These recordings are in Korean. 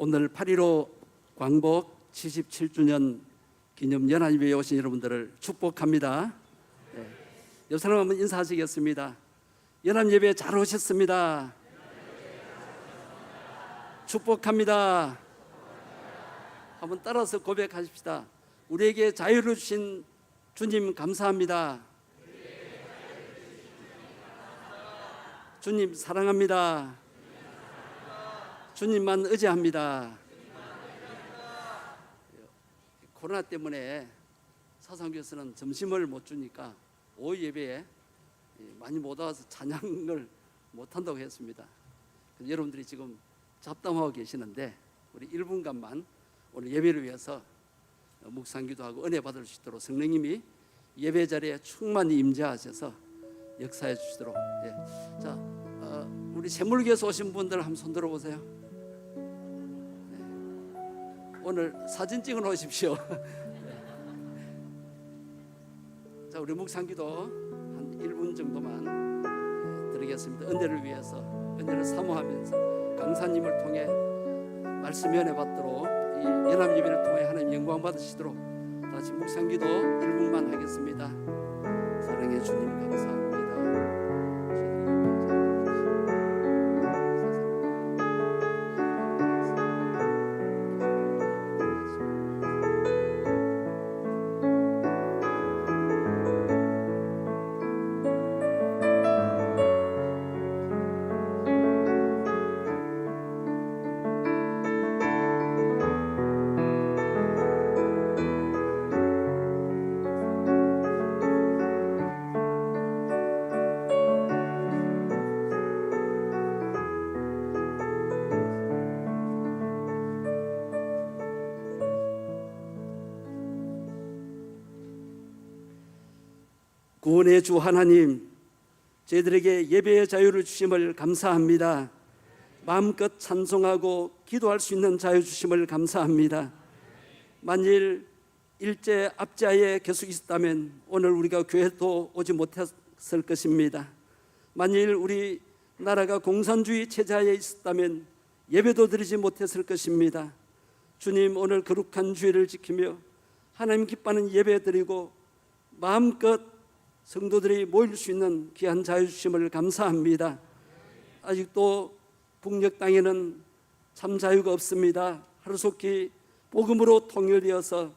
오늘 8.15 광복 77주년 기념 연합예배에 오신 여러분들을 축복합니다. 옆 사람 한번 인사하시겠습니다. 연합예배 잘 오셨습니다. 축복합니다. 한번 따라서 고백하십시다. 우리에게 자유를 주신 주님 감사합니다. 주님 사랑합니다. 주님만 의지합니다. 코로나 때문에 사상교회에서는 점심을 못 주니까 오후 예배에 많이 못 와서 찬양을 못 한다고 했습니다. 여러분들이 지금 잡담하고 계시는데 우리 1분간만 오늘 예배를 위해서 묵상기도하고 은혜 받을 수 있도록 성령님이 예배 자리에 충만히 임재하셔서 역사해 주시도록. 자, 우리 샘물교에서 오신 분들 한번 손 들어보세요. 오늘 사진 찍어 놓으십시오. 자, 우리 묵상기도 한 1분 정도만 드리겠습니다. 은혜를 위해서, 은혜를 사모하면서 강사님을 통해 말씀 연애 받도록 이 연합 예배를 통해 하나님 영광 받으시도록 다시 묵상기도 1분만 하겠습니다. 사랑해 주님 감사합니다. 구원의 주 하나님, 저희들에게 예배의 자유를 주심을 감사합니다. 마음껏 찬송하고 기도할 수 있는 자유 주심을 감사합니다. 만일 일제 압제하에 계속 있었다면 오늘 우리가 교회도 오지 못했을 것입니다. 만일 우리 나라가 공산주의 체제하에 있었다면 예배도 드리지 못했을 것입니다. 주님, 오늘 거룩한 주일을 지키며 하나님 기뻐하는 예배 드리고 마음껏 성도들이 모일 수 있는 귀한 자유 주심을 감사합니다. 아직도 북녘 땅에는 참 자유가 없습니다. 하루속히 복음으로 통일되어서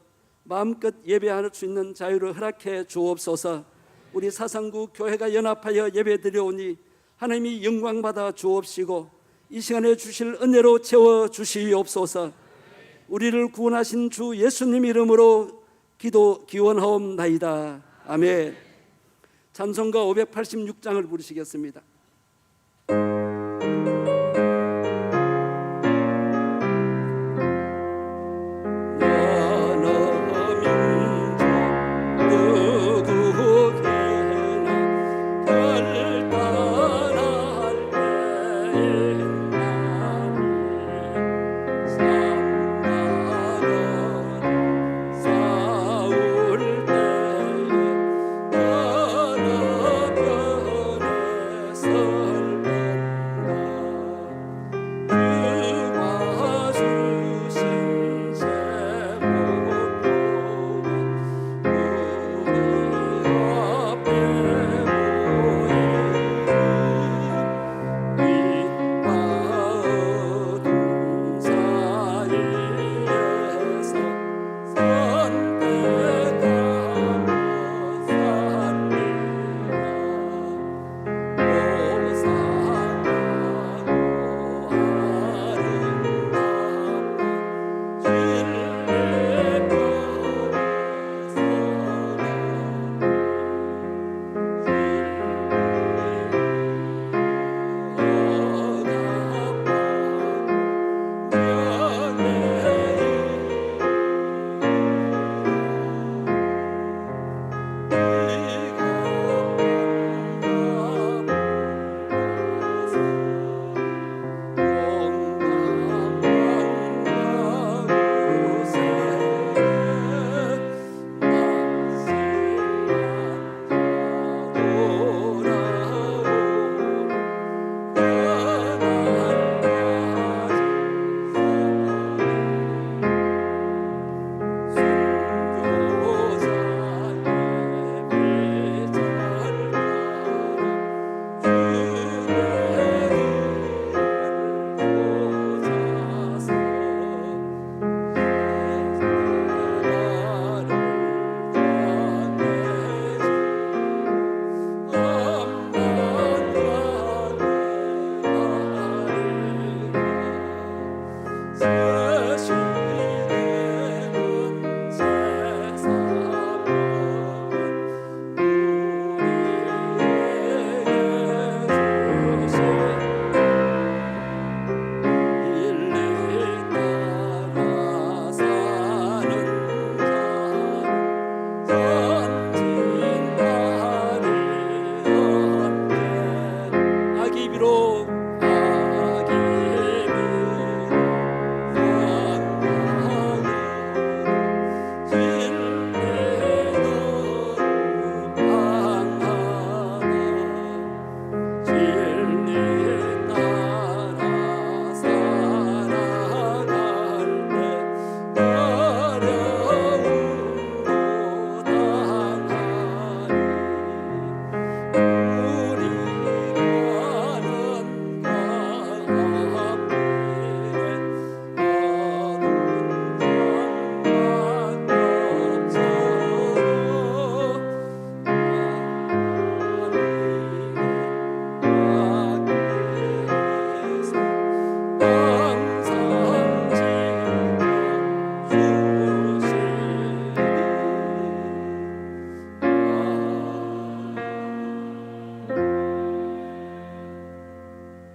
마음껏 예배할 수 있는 자유를 허락해 주옵소서. 우리 사상구 교회가 연합하여 예배 드려오니 하나님이 영광받아 주옵시고 이 시간에 주실 은혜로 채워 주시옵소서. 우리를 구원하신 주 예수님 이름으로 기원하옵나이다. 아멘. 찬송가 586장을 부르시겠습니다.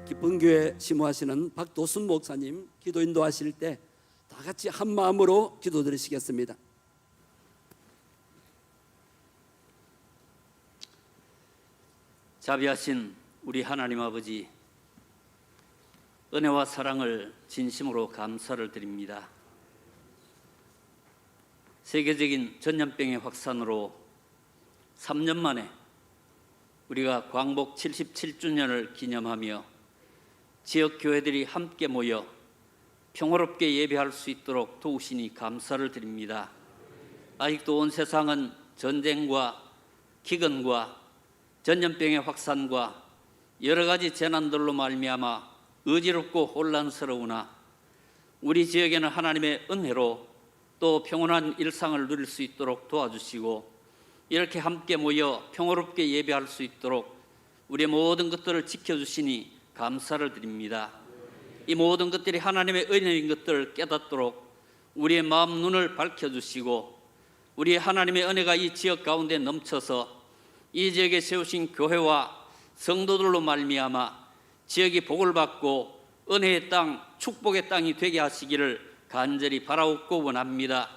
기쁜 교회 심호하시는 박도순 목사님 기도 인도하실 때 다 같이 한 마음으로 기도드리시겠습니다. 자비하신 우리 하나님 아버지, 은혜와 사랑을 진심으로 감사를 드립니다. 세계적인 전염병의 확산으로 3년 만에 우리가 광복 77주년을 기념하며 지역 교회들이 함께 모여 평화롭게 예배할 수 있도록 도우시니 감사를 드립니다. 아직도 온 세상은 전쟁과 기근과 전염병의 확산과 여러 가지 재난들로 말미암아 어지럽고 혼란스러우나 우리 지역에는 하나님의 은혜로 또 평온한 일상을 누릴 수 있도록 도와주시고 이렇게 함께 모여 평화롭게 예배할 수 있도록 우리의 모든 것들을 지켜주시니 감사를 드립니다. 이 모든 것들이 하나님의 은혜인 것들을 깨닫도록 우리의 마음 눈을 밝혀주시고 우리의 하나님의 은혜가 이 지역 가운데 넘쳐서 이 지역에 세우신 교회와 성도들로 말미암아 지역이 복을 받고 은혜의 땅, 축복의 땅이 되게 하시기를 간절히 바라옵고 원합니다.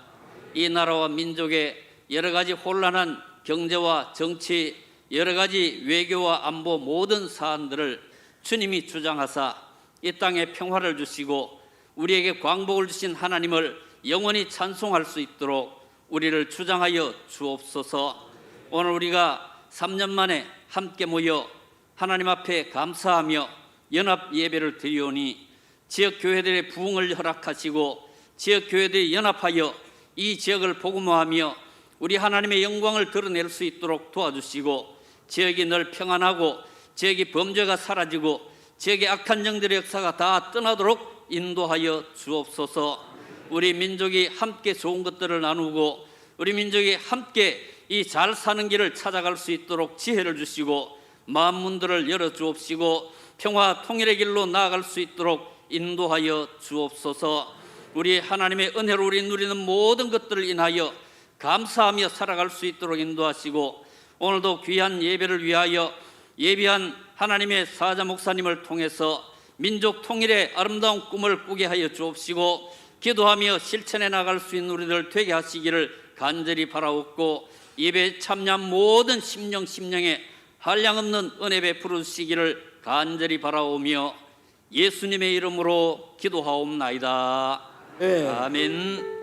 이 나라와 민족의 여러 가지 혼란한 경제와 정치, 여러 가지 외교와 안보 모든 사안들을 주님이 주장하사 이 땅에 평화를 주시고 우리에게 광복을 주신 하나님을 영원히 찬송할 수 있도록 우리를 주장하여 주옵소서. 오늘 우리가 3년 만에 함께 모여 하나님 앞에 감사하며 연합 예배를 드리오니 지역 교회들의 부흥을 허락하시고 지역 교회들이 연합하여 이 지역을 복음화하며 우리 하나님의 영광을 드러낼 수 있도록 도와주시고 지역이 늘 평안하고 지역이 범죄가 사라지고 지역의 악한 영들의 역사가 다 떠나도록 인도하여 주옵소서. 우리 민족이 함께 좋은 것들을 나누고 우리 민족이 함께 이 잘 사는 길을 찾아갈 수 있도록 지혜를 주시고 마음 문들을 열어 주옵시고 평화 통일의 길로 나아갈 수 있도록 인도하여 주옵소서. 우리 하나님의 은혜로 우리 누리는 모든 것들을 인하여 감사하며 살아갈 수 있도록 인도하시고 오늘도 귀한 예배를 위하여 예비한 하나님의 사자 목사님을 통해서 민족 통일의 아름다운 꿈을 꾸게 하여 주옵시고 기도하며 실천해 나갈 수 있는 우리들 되게 하시기를 간절히 바라옵고 예배에 참여한 모든 심령에 한량없는 은혜 베풀어 주시기를 간절히 바라오며 예수님의 이름으로 기도하옵나이다. 네. 아멘.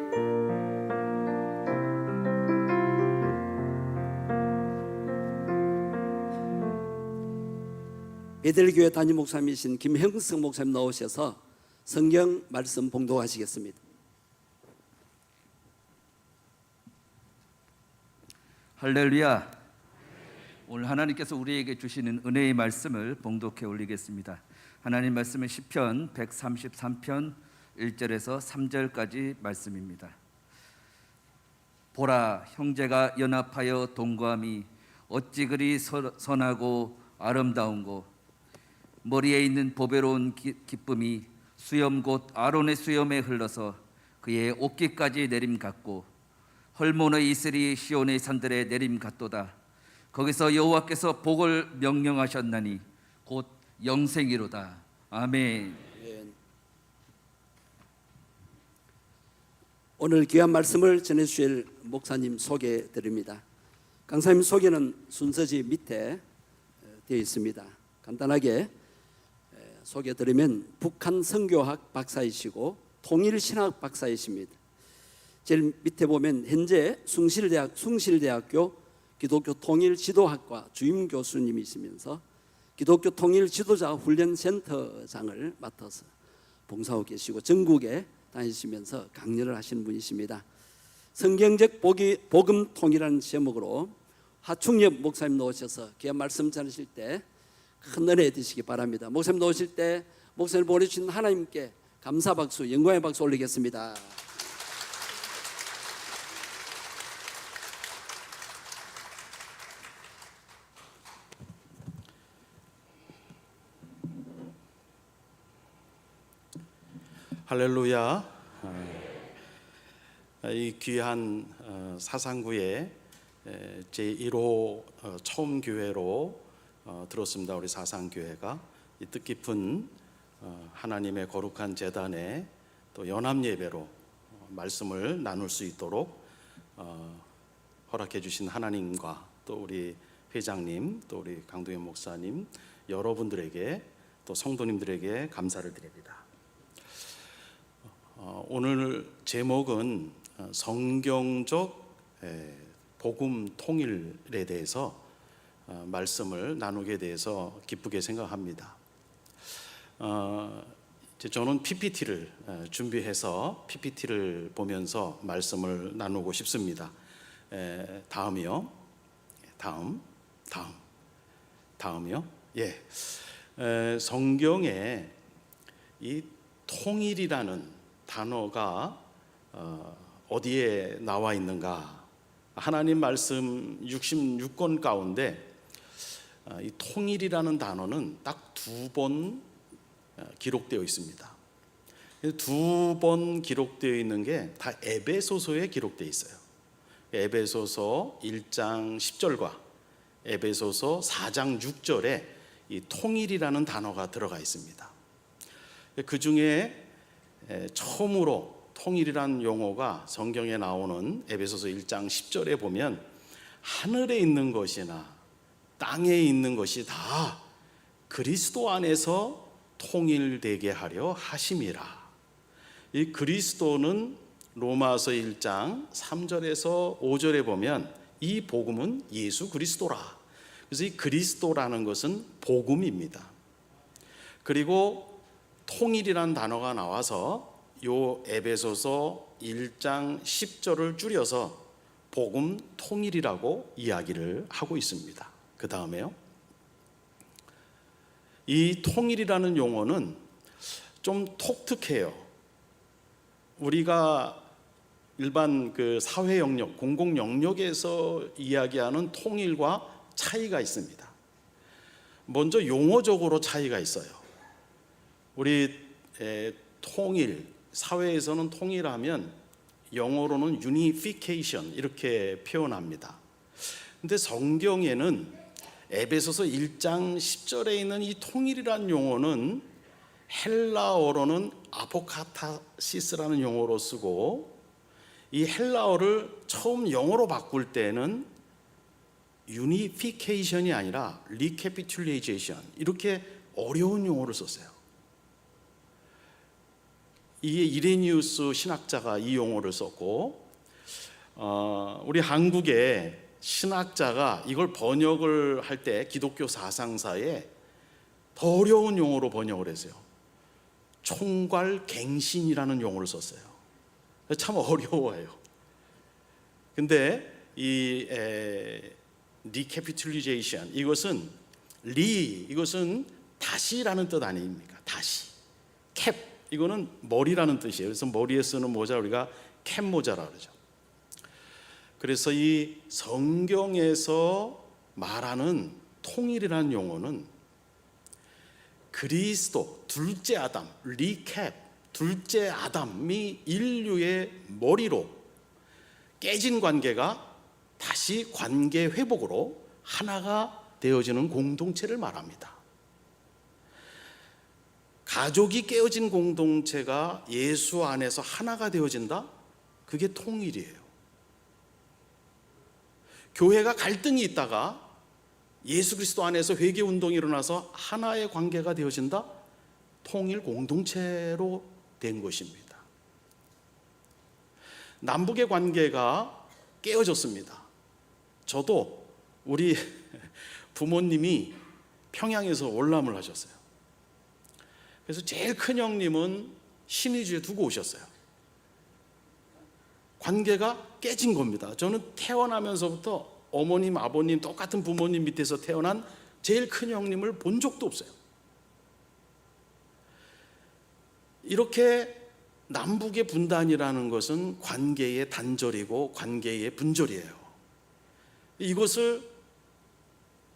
베델교회 담임 목사님이신 김형석 목사님 나오셔서 성경 말씀 봉독하시겠습니다. 할렐루야. 오늘 하나님께서 우리에게 주시는 은혜의 말씀을 봉독해 올리겠습니다. 하나님 말씀은 시편 133편 1절에서 3절까지 말씀입니다. 보라, 형제가 연합하여 동거함이 어찌 그리 선하고 아름다운고, 머리에 있는 보배로운 기쁨이 수염 곧 아론의 수염에 흘러서 그의 옷깃까지 내림 같고, 헐몬의 이슬이 시온의 산들에 내림 같도다. 거기서 여호와께서 복을 명령하셨나니 곧 영생이로다. 아멘. 오늘 귀한 말씀을 전해주실 목사님 소개해 드립니다. 강사님 소개는 순서지 밑에 되어 있습니다. 간단하게 소개해 드리면 북한 선교학 박사이시고 통일신학 박사이십니다. 제일 밑에 보면 현재 숭실대학교 기독교 통일지도학과 주임 교수님이시면서 기독교 통일지도자 훈련센터장을 맡아서 봉사하고 계시고 전국에 다니시면서 강연을 하시는 분이십니다. 성경적 복음 통일이라는 제목으로 하충엽 목사님 나오셔서 귀한 말씀 전하실 때 큰 은혜 되시기 바랍니다. 목사님 나오실 때 목사님 보내주신 하나님께 감사 박수, 영광의 박수 올리겠습니다. 할렐루야. 이 귀한 사상구의 제1호 처음 교회로 들었습니다. 우리 사상교회가 이 뜻깊은 하나님의 거룩한 제단에 또 연합 예배로 말씀을 나눌 수 있도록 허락해 주신 하나님과 또 우리 회장님, 또 우리 강동현 목사님, 여러분들에게 또 성도님들에게 감사를 드립니다. 오늘 제목은 성경적 복음 통일에 대해서 말씀을 나누게 돼서 기쁘게 생각합니다. 저는 PPT를 준비해서 PPT를 보면서 말씀을 나누고 싶습니다. 다음이요. 다음이요. 예. 성경에 이 통일이라는 단어가 어디에 나와 있는가? 하나님 말씀 66권 가운데 이 통일이라는 단어는 딱 두 번 기록되어 있습니다. 두 번 기록되어 있는 게 다 에베소서에 기록되어 있어요. 에베소서 1장 10절과 에베소서 4장 6절에 이 통일이라는 단어가 들어가 있습니다. 그 중에 처음으로 통일이라는 용어가 성경에 나오는 에베소서 1장 10절에 보면 하늘에 있는 것이나 땅에 있는 것이 다 그리스도 안에서 통일되게 하려 하심이라. 이 그리스도는 로마서 1장 3절에서 5절에 보면 이 복음은 예수 그리스도라. 그래서 이 그리스도라는 것은 복음입니다. 그리고 통일이라는 단어가 나와서 요 에베소서 1장 10절을 줄여서 복음 통일이라고 이야기를 하고 있습니다. 그 다음에요. 이 통일이라는 용어는 좀 독특해요. 우리가 일반 그 사회 영역, 공공 영역에서 이야기하는 통일과 차이가 있습니다. 먼저 용어적으로 차이가 있어요. 우리 통일, 사회에서는 통일하면 영어로는 unification 이렇게 표현합니다. 근데 성경에는 에베소서 1장 10절에 있는 이 통일이라는 용어는 헬라어로는 아포카타시스라는 용어로 쓰고, 이 헬라어를 처음 영어로 바꿀 때는 unification이 아니라 recapitulation 이렇게 어려운 용어를 썼어요. 이게 이레니우스 신학자가 이 용어를 썼고, 우리 한국의 신학자가 이걸 번역을 할 때 기독교 사상사에 더 어려운 용어로 번역을 했어요. 총괄갱신이라는 용어를 썼어요. 참 어려워요. 근데 이 recapitulation 이것은 이것은 다시라는 뜻 아닙니까? 다시. 캡 이거는 머리라는 뜻이에요. 그래서 머리에 쓰는 모자 우리가 캡 모자라 그러죠. 그래서 이 성경에서 말하는 통일이라는 용어는 그리스도 둘째 아담, 리캡 둘째 아담이 인류의 머리로 깨진 관계가 다시 관계 회복으로 하나가 되어지는 공동체를 말합니다. 가족이 깨어진 공동체가 예수 안에서 하나가 되어진다? 그게 통일이에요. 교회가 갈등이 있다가 예수 그리스도 안에서 회개 운동이 일어나서 하나의 관계가 되어진다? 통일 공동체로 된 것입니다. 남북의 관계가 깨어졌습니다. 저도 우리 부모님이 평양에서 월남을 하셨어요. 그래서 제일 큰 형님은 신의주에 두고 오셨어요. 관계가 깨진 겁니다. 저는 태어나면서부터 어머님, 아버님 똑같은 부모님 밑에서 태어난 제일 큰 형님을 본 적도 없어요. 이렇게 남북의 분단이라는 것은 관계의 단절이고 관계의 분절이에요. 이것을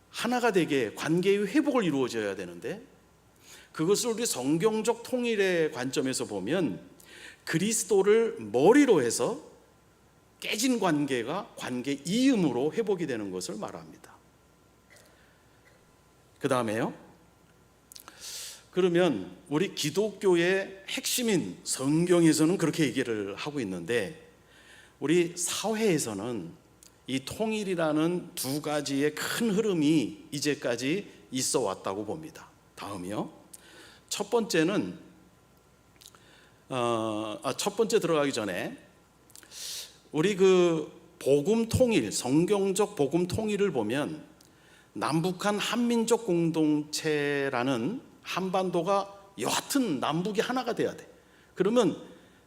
하나가 되게 관계의 회복을 이루어져야 되는데, 그것을 우리 성경적 통일의 관점에서 보면 그리스도를 머리로 해서 깨진 관계가 관계 이음으로 회복이 되는 것을 말합니다. 그 다음에요. 그러면 우리 기독교의 핵심인 성경에서는 그렇게 얘기를 하고 있는데 우리 사회에서는 이 통일이라는 두 가지의 큰 흐름이 이제까지 있어 왔다고 봅니다. 다음이요. 첫 번째는 첫 번째 들어가기 전에 우리 그 복음 통일, 성경적 복음 통일을 보면 남북한 한민족 공동체라는 한반도가 여하튼 남북이 하나가 돼야 돼. 그러면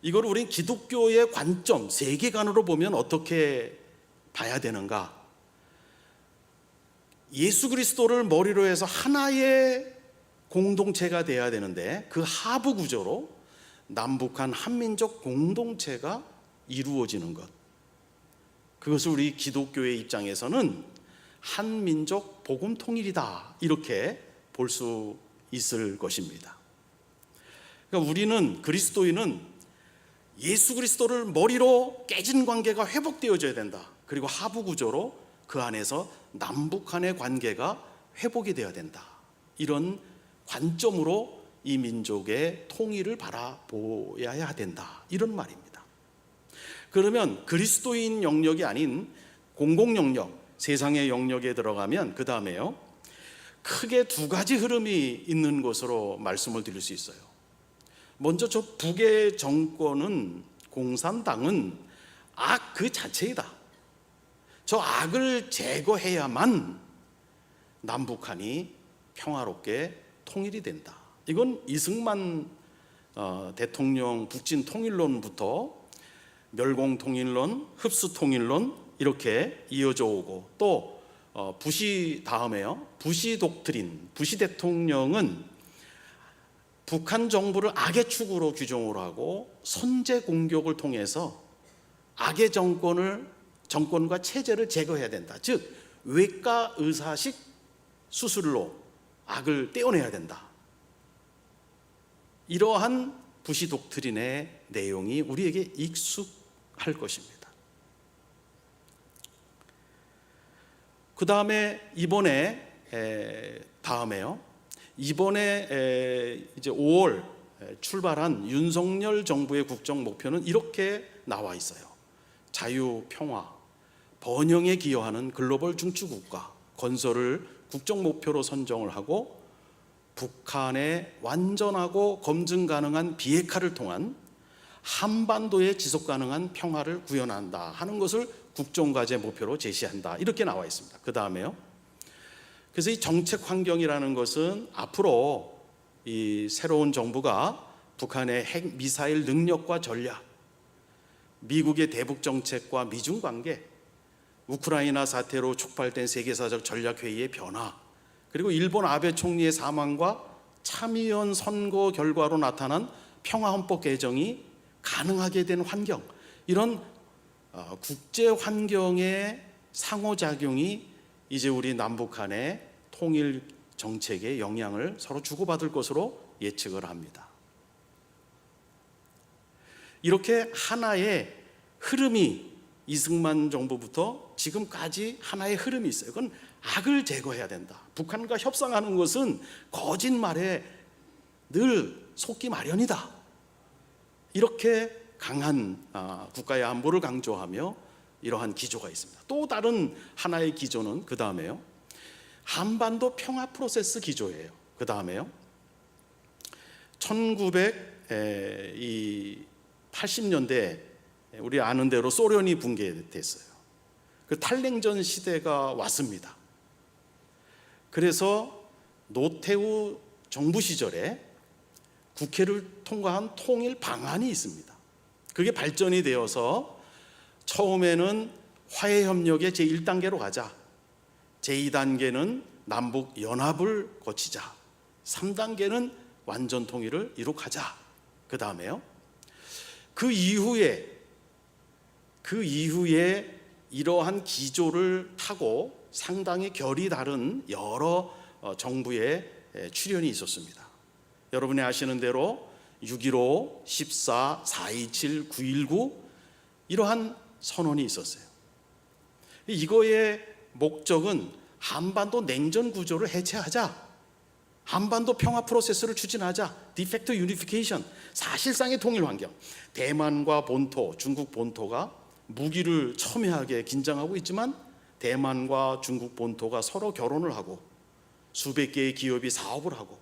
이걸 우리 기독교의 관점, 세계관으로 보면 어떻게 봐야 되는가? 예수 그리스도를 머리로 해서 하나의 공동체가 돼야 되는데 그 하부 구조로 남북한 한민족 공동체가 이루어지는 것. 그것을 우리 기독교의 입장에서는 한민족 복음 통일이다 이렇게 볼 수 있을 것입니다. 그러니까 우리는 그리스도인은 예수 그리스도를 머리로 깨진 관계가 회복되어져야 된다. 그리고 하부 구조로 그 안에서 남북 간의 관계가 회복이 되어야 된다. 이런 관점으로 이 민족의 통일을 바라보아야 된다. 이런 말입니다. 그러면 그리스도인 영역이 아닌 공공 영역, 세상의 영역에 들어가면 그 다음에요. 크게 두 가지 흐름이 있는 것으로 말씀을 드릴 수 있어요. 먼저 저 북의 정권은 공산당은 악 그 자체이다. 저 악을 제거해야만 남북한이 평화롭게 통일이 된다. 이건 이승만 대통령 북진 통일론부터 멸공 통일론, 흡수 통일론 이렇게 이어져 오고 또 부시 다음에요. 부시 독트린, 부시 대통령은 북한 정부를 악의 축으로 규정을 하고 선제 공격을 통해서 악의 정권과 체제를 제거해야 된다. 즉 외과 의사식 수술로 악을 떼어내야 된다. 이러한 부시 독트린의 내용이 우리에게 익숙할 것입니다. 그 다음에 다음에요. 이번에 이제 5월 출발한 윤석열 정부의 국정 목표는 이렇게 나와 있어요. 자유, 평화, 번영에 기여하는 글로벌 중추국가 건설을 국정 목표로 선정을 하고 북한의 완전하고 검증 가능한 비핵화를 통한 한반도의 지속 가능한 평화를 구현한다 하는 것을 국정과제 목표로 제시한다. 이렇게 나와 있습니다. 그 다음에요. 그래서 이 정책 환경이라는 것은 앞으로 이 새로운 정부가 북한의 핵 미사일 능력과 전략, 미국의 대북 정책과 미중 관계, 우크라이나 사태로 촉발된 세계사적 전략회의의 변화, 그리고 일본 아베 총리의 사망과 참의원 선거 결과로 나타난 평화헌법 개정이 가능하게 된 환경, 이런 국제 환경의 상호작용이 이제 우리 남북한의 통일 정책에 영향을 서로 주고받을 것으로 예측을 합니다. 이렇게 하나의 흐름이 이승만 정부부터 지금까지 하나의 흐름이 있어요. 그건 악을 제거해야 된다. 북한과 협상하는 것은 거짓말에 늘 속기 마련이다. 이렇게 강한 국가의 안보를 강조하며 이러한 기조가 있습니다. 또 다른 하나의 기조는 그 다음에요. 한반도 평화 프로세스 기조예요. 그 다음에요. 1980년대 우리 아는 대로 소련이 붕괴됐어요. 그 탈냉전 시대가 왔습니다. 그래서 노태우 정부 시절에 국회를 통과한 통일 방안이 있습니다. 그게 발전이 되어서 처음에는 화해협력의 제1단계로 가자. 제2단계는 남북 연합을 거치자. 3단계는 완전 통일을 이룩하자. 그 다음에요. 그 이후에 이러한 기조를 타고 상당히 결이 다른 여러 정부의 출현이 있었습니다. 여러분이 아시는 대로 6.15, 14, 4.27, 9.19 이러한 선언이 있었어요. 이거의 목적은 한반도 냉전 구조를 해체하자. 한반도 평화 프로세스를 추진하자. 디팩트 유니피케이션, 사실상의 통일 환경. 대만과 본토, 중국 본토가 무기를 첨예하게 긴장하고 있지만 대만과 중국 본토가 서로 결혼을 하고 수백 개의 기업이 사업을 하고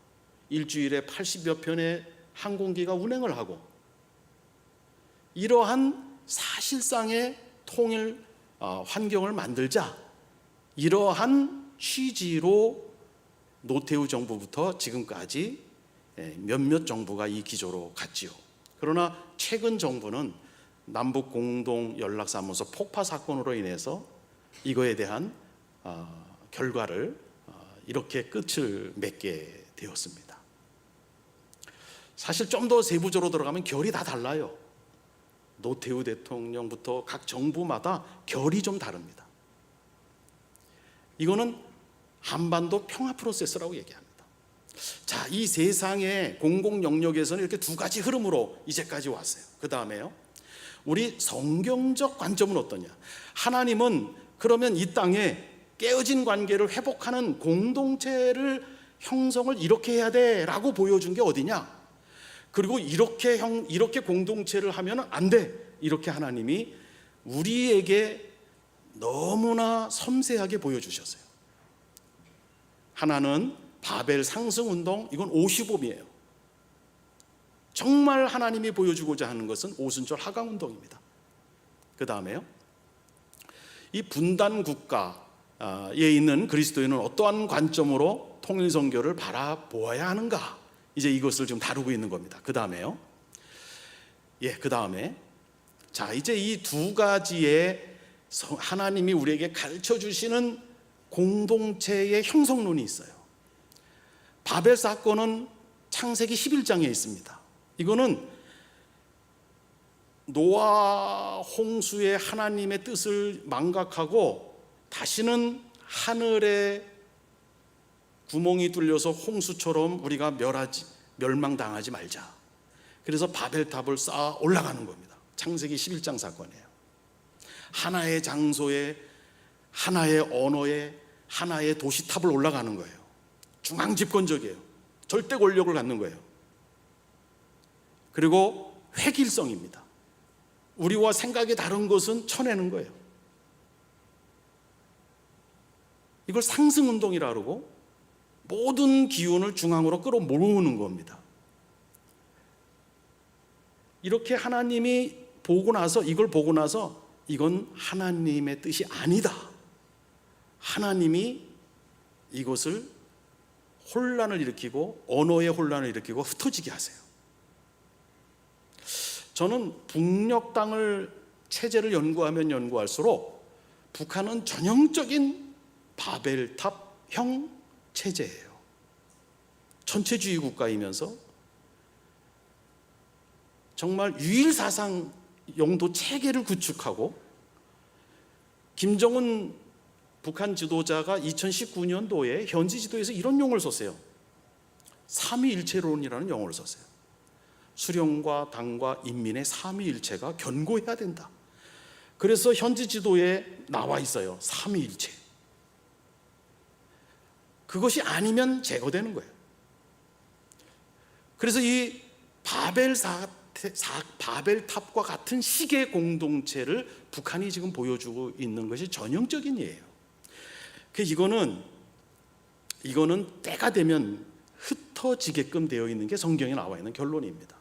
일주일에 80여 편의 항공기가 운행을 하고, 이러한 사실상의 통일 환경을 만들자, 이러한 취지로 노태우 정부부터 지금까지 몇몇 정부가 이 기조로 갔지요. 그러나 최근 정부는 남북 공동 연락사무소 폭파 사건으로 인해서 이거에 대한 결과를 이렇게 끝을 맺게 되었습니다. 사실 좀 더 세부적으로 들어가면 결이 다 달라요. 노태우 대통령부터 각 정부마다 결이 좀 다릅니다. 이거는 한반도 평화 프로세스라고 얘기합니다. 자, 이 세상의 공공 영역에서는 이렇게 두 가지 흐름으로 이제까지 왔어요. 그 다음에요, 우리 성경적 관점은 어떠냐? 하나님은 그러면 이 땅에 깨어진 관계를 회복하는 공동체를 형성을 이렇게 해야 돼 라고 보여준 게 어디냐? 그리고 이렇게 공동체를 하면 안 돼, 이렇게 하나님이 우리에게 너무나 섬세하게 보여주셨어요. 하나는 바벨 상승운동, 이건 오시봄이에요. 정말 하나님이 보여주고자 하는 것은 오순절 하강운동입니다. 그 다음에요, 이 분단 국가에 있는 그리스도인은 어떠한 관점으로 통일선교를 바라보아야 하는가, 이제 이것을 좀 다루고 있는 겁니다. 그 다음에요, 그 다음에 자, 이제 이 두 가지의 하나님이 우리에게 가르쳐 주시는 공동체의 형성론이 있어요. 바벨 사건은 창세기 11장에 있습니다. 이거는 노아 홍수의 하나님의 뜻을 망각하고 다시는 하늘에 구멍이 뚫려서 홍수처럼 우리가 멸망당하지 말자. 그래서 바벨탑을 쌓아 올라가는 겁니다. 창세기 11장 사건이에요. 하나의 장소에, 하나의 언어에, 하나의 도시탑을 올라가는 거예요. 중앙 집권적이에요. 절대 권력을 갖는 거예요. 그리고 획일성입니다. 우리와 생각이 다른 것은 쳐내는 거예요. 이걸 상승운동이라 그러고 모든 기운을 중앙으로 끌어모으는 겁니다. 이렇게 하나님이 이걸 보고 나서 이건 하나님의 뜻이 아니다. 하나님이 이것을 혼란을 일으키고 언어의 혼란을 일으키고 흩어지게 하세요. 저는 북녘 땅을 체제를 연구하면 연구할수록 북한은 전형적인 바벨탑형 체제예요. 전체주의 국가이면서 정말 유일사상 영도 체계를 구축하고, 김정은 북한 지도자가 2019년도에 현지 지도에서 이런 용어를 썼어요. 삼위일체론이라는 용어를 썼어요. 수령과 당과 인민의 삼위일체가 견고해야 된다. 그래서 현지 지도에 나와 있어요. 삼위일체. 그것이 아니면 제거되는 거예요. 그래서 이 바벨탑과 같은 식의 공동체를 북한이 지금 보여주고 있는 것이 전형적인 예예요. 이거는 때가 되면 흩어지게끔 되어 있는 게 성경에 나와 있는 결론입니다.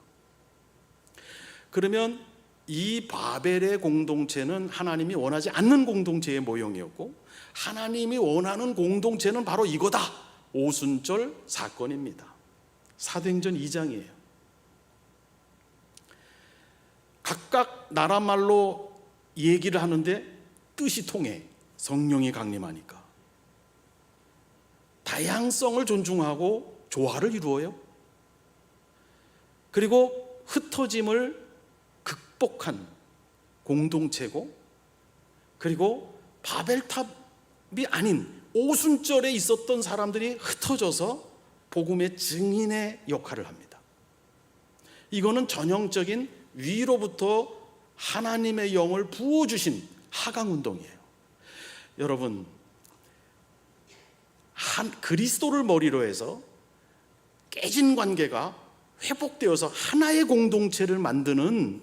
그러면 이 바벨의 공동체는 하나님이 원하지 않는 공동체의 모형이었고, 하나님이 원하는 공동체는 바로 이거다. 오순절 사건입니다. 사도행전 2장이에요. 각각 나라 말로 얘기를 하는데 뜻이 통해. 성령이 강림하니까 다양성을 존중하고 조화를 이루어요. 그리고 흩어짐을 극복한 공동체고, 그리고 바벨탑이 아닌 오순절에 있었던 사람들이 흩어져서 복음의 증인의 역할을 합니다. 이거는 전형적인 위로부터 하나님의 영을 부어주신 하강운동이에요. 여러분, 그리스도를 머리로 해서 깨진 관계가 회복되어서 하나의 공동체를 만드는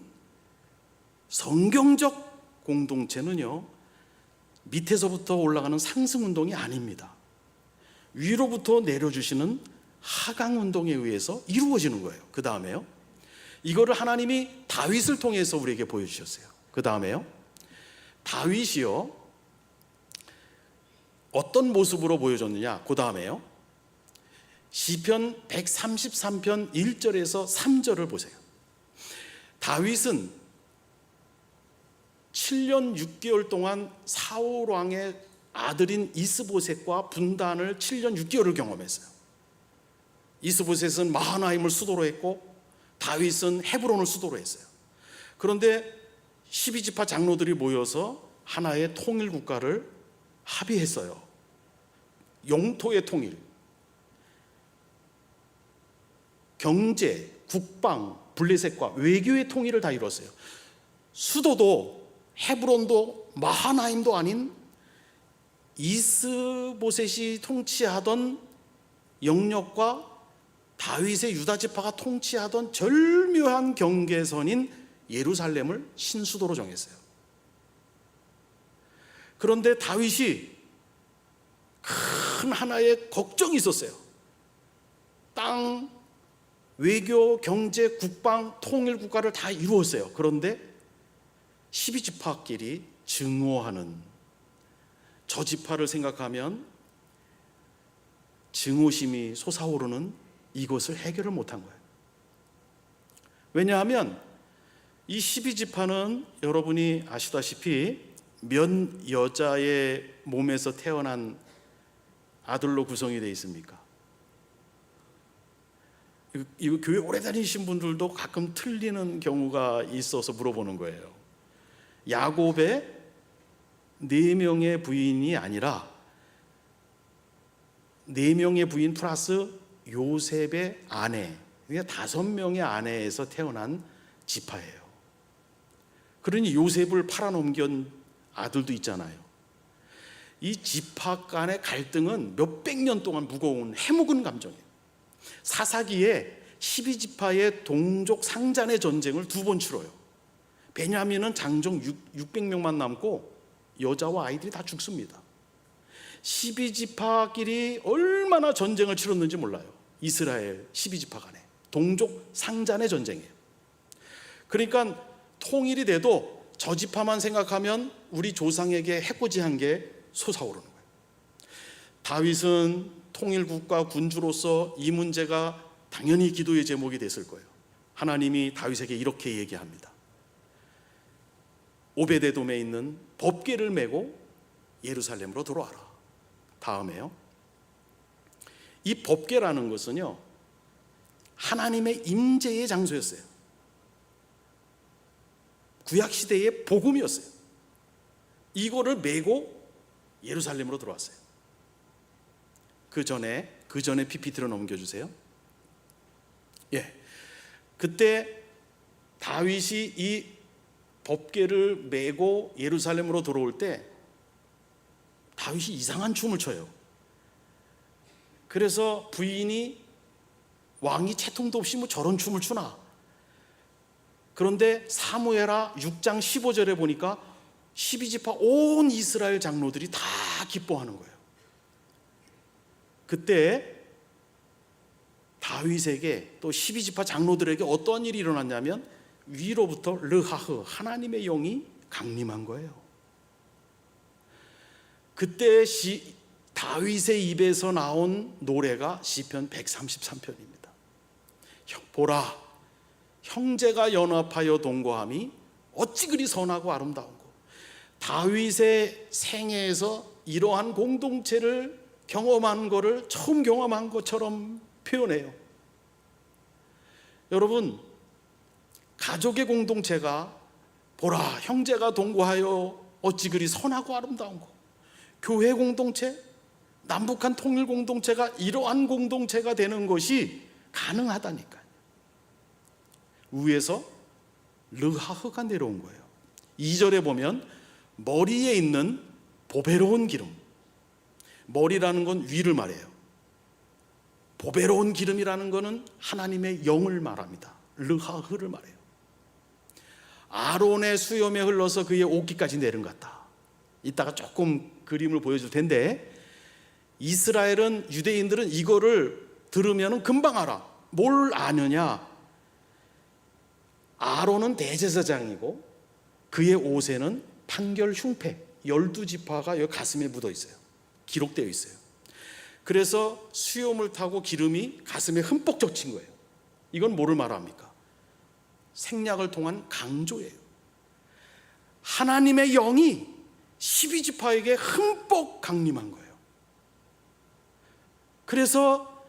성경적 공동체는요, 밑에서부터 올라가는 상승 운동이 아닙니다. 위로부터 내려주시는 하강 운동에 의해서 이루어지는 거예요. 그 다음에요, 이거를 하나님이 다윗을 통해서 우리에게 보여주셨어요. 그 다음에요, 다윗이요 어떤 모습으로 보여줬느냐. 그 다음에요, 시편 133편 1절에서 3절을 보세요. 다윗은 7년 6개월 동안 사울 왕의 아들인 이스보셋과 분단을 7년 6개월을 경험했어요. 이스보셋은 마하나임을 수도로 했고 다윗은 헤브론을 수도로 했어요. 그런데 12지파 장로들이 모여서 하나의 통일 국가를 합의했어요. 영토의 통일, 경제, 국방, 블레셋과 외교의 통일을 다 이뤘어요. 수도도 헤브론도 마하나임도 아닌 이스보셋이 통치하던 영역과 다윗의 유다 지파가 통치하던 절묘한 경계선인 예루살렘을 신수도로 정했어요. 그런데 다윗이 큰 하나의 걱정이 있었어요. 땅, 외교, 경제, 국방, 통일 국가를 다 이루었어요. 그런데 12지파끼리 증오하는, 저 지파를 생각하면 증오심이 솟아오르는 이것을 해결을 못한 거예요. 왜냐하면 이 12지파는 여러분이 아시다시피 몇 여자의 몸에서 태어난 아들로 구성이 되어 있습니까? 이거 교회 오래 다니신 분들도 가끔 틀리는 경우가 있어서 물어보는 거예요. 야곱의 4명의 부인이 아니라 4명의 부인 플러스 요셉의 아내, 그러니까 5명의 아내에서 태어난 지파예요. 그러니 요셉을 팔아넘긴 아들도 있잖아요. 이 지파 간의 갈등은 몇백 년 동안 무거운 해묵은 감정이에요. 사사기에 12지파의 동족 상잔의 전쟁을 2번 치러요. 베냐민은 장정 600명만 남고 여자와 아이들이 다 죽습니다. 12지파끼리 얼마나 전쟁을 치렀는지 몰라요. 이스라엘 12지파 간에 동족 상잔의 전쟁이에요. 그러니까 통일이 돼도 저 지파만 생각하면 우리 조상에게 해코지한 게 솟아오르는 거예요. 다윗은 통일국가 군주로서 이 문제가 당연히 기도의 제목이 됐을 거예요. 하나님이 다윗에게 이렇게 얘기합니다. 오베데돔에 있는 법궤를 메고 예루살렘으로 들어와라. 다음에요, 이 법궤라는 것은요 하나님의 임재의 장소였어요. 구약시대의 복음이었어요. 이거를 메고 예루살렘으로 들어왔어요. 그 전에 PPT로 넘겨주세요. 예, 그때 다윗이 이 법궤를 메고 예루살렘으로 들어올 때 다윗이 이상한 춤을 춰요. 그래서 부인이, 왕이 채통도 없이 뭐 저런 춤을 추나. 그런데 사무엘하 6장 15절에 보니까 12지파 온 이스라엘 장로들이 다 기뻐하는 거예요. 그때 다윗에게 또 12지파 장로들에게 어떤 일이 일어났냐면 위로부터 르하흐, 하나님의 영이 강림한 거예요. 그때 다윗의 입에서 나온 노래가 시편 133편입니다. 보라, 형제가 연합하여 동거함이 어찌 그리 선하고 아름다운고. 다윗의 생애에서 이러한 공동체를 경험한 거를 처음 경험한 것처럼 표현해요. 여러분, 가족의 공동체가 보라, 형제가 동거하여 어찌 그리 선하고 아름다운 거. 교회 공동체, 남북한 통일 공동체가 이러한 공동체가 되는 것이 가능하다니까요. 위에서 르하흐가 내려온 거예요. 2절에 보면 머리에 있는 보배로운 기름, 머리라는 건 위를 말해요. 보배로운 기름이라는 것은 하나님의 영을 말합니다. 르하흐를 말해요. 아론의 수염에 흘러서 그의 옷깃까지 내린 것 같다. 이따가 조금 그림을 보여줄 텐데, 이스라엘은, 유대인들은 이거를 들으면 금방 알아. 뭘 아느냐? 아론은 대제사장이고 그의 옷에는 판결 흉패 12지파가 여기 가슴에 묻어 있어요. 기록되어 있어요. 그래서 수염을 타고 기름이 가슴에 흠뻑 적힌 거예요. 이건 뭐를 말합니까? 생략을 통한 강조예요. 하나님의 영이 12지파에게 흠뻑 강림한 거예요. 그래서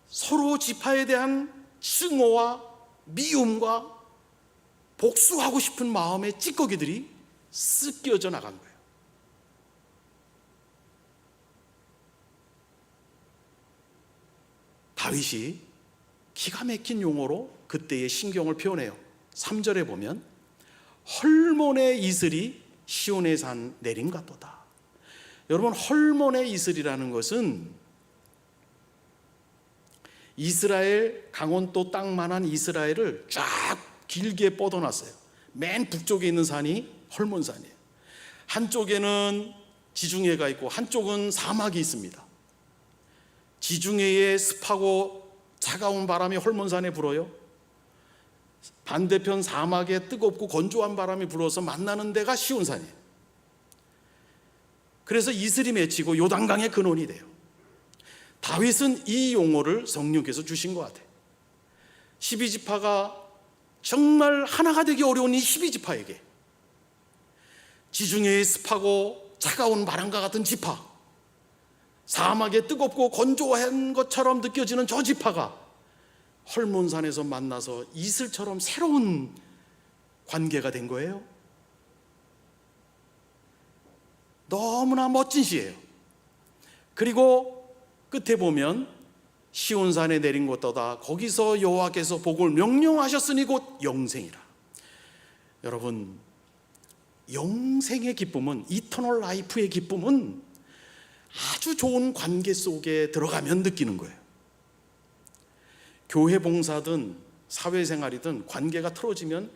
서로 지파에 대한 증오와 미움과 복수하고 싶은 마음의 찌꺼기들이 씻겨져 나간 거예요. 다윗이 기가 막힌 용어로 그때의 심경을 표현해요. 3절에 보면 헐몬의 이슬이 시온의 산 내린 같도다. 여러분, 헐몬의 이슬이라는 것은 이스라엘, 강원도 땅만한 이스라엘을 쫙 길게 뻗어놨어요. 맨 북쪽에 있는 산이 헐몬산이에요. 한쪽에는 지중해가 있고 한쪽은 사막이 있습니다. 지중해에 습하고 차가운 바람이 헐몬산에 불어요. 반대편 사막에 뜨겁고 건조한 바람이 불어서 만나는 데가 시온산이에요. 그래서 이슬이 맺히고 요단강의 근원이 돼요. 다윗은 이 용어를 성령께서 주신 것 같아요. 12지파가 정말 하나가 되기 어려운 이 12지파에게 지중해의 습하고 차가운 바람과 같은 지파, 사막에 뜨겁고 건조한 것처럼 느껴지는 저 지파가 헐몬산에서 만나서 이슬처럼 새로운 관계가 된 거예요. 너무나 멋진 시예요. 그리고 끝에 보면 시온산에 내린 것도다. 거기서 여호와께서 복을 명령하셨으니 곧 영생이라. 여러분, 영생의 기쁨은, 이터널 라이프의 기쁨은 아주 좋은 관계 속에 들어가면 느끼는 거예요. 교회 봉사든 사회생활이든 관계가 틀어지면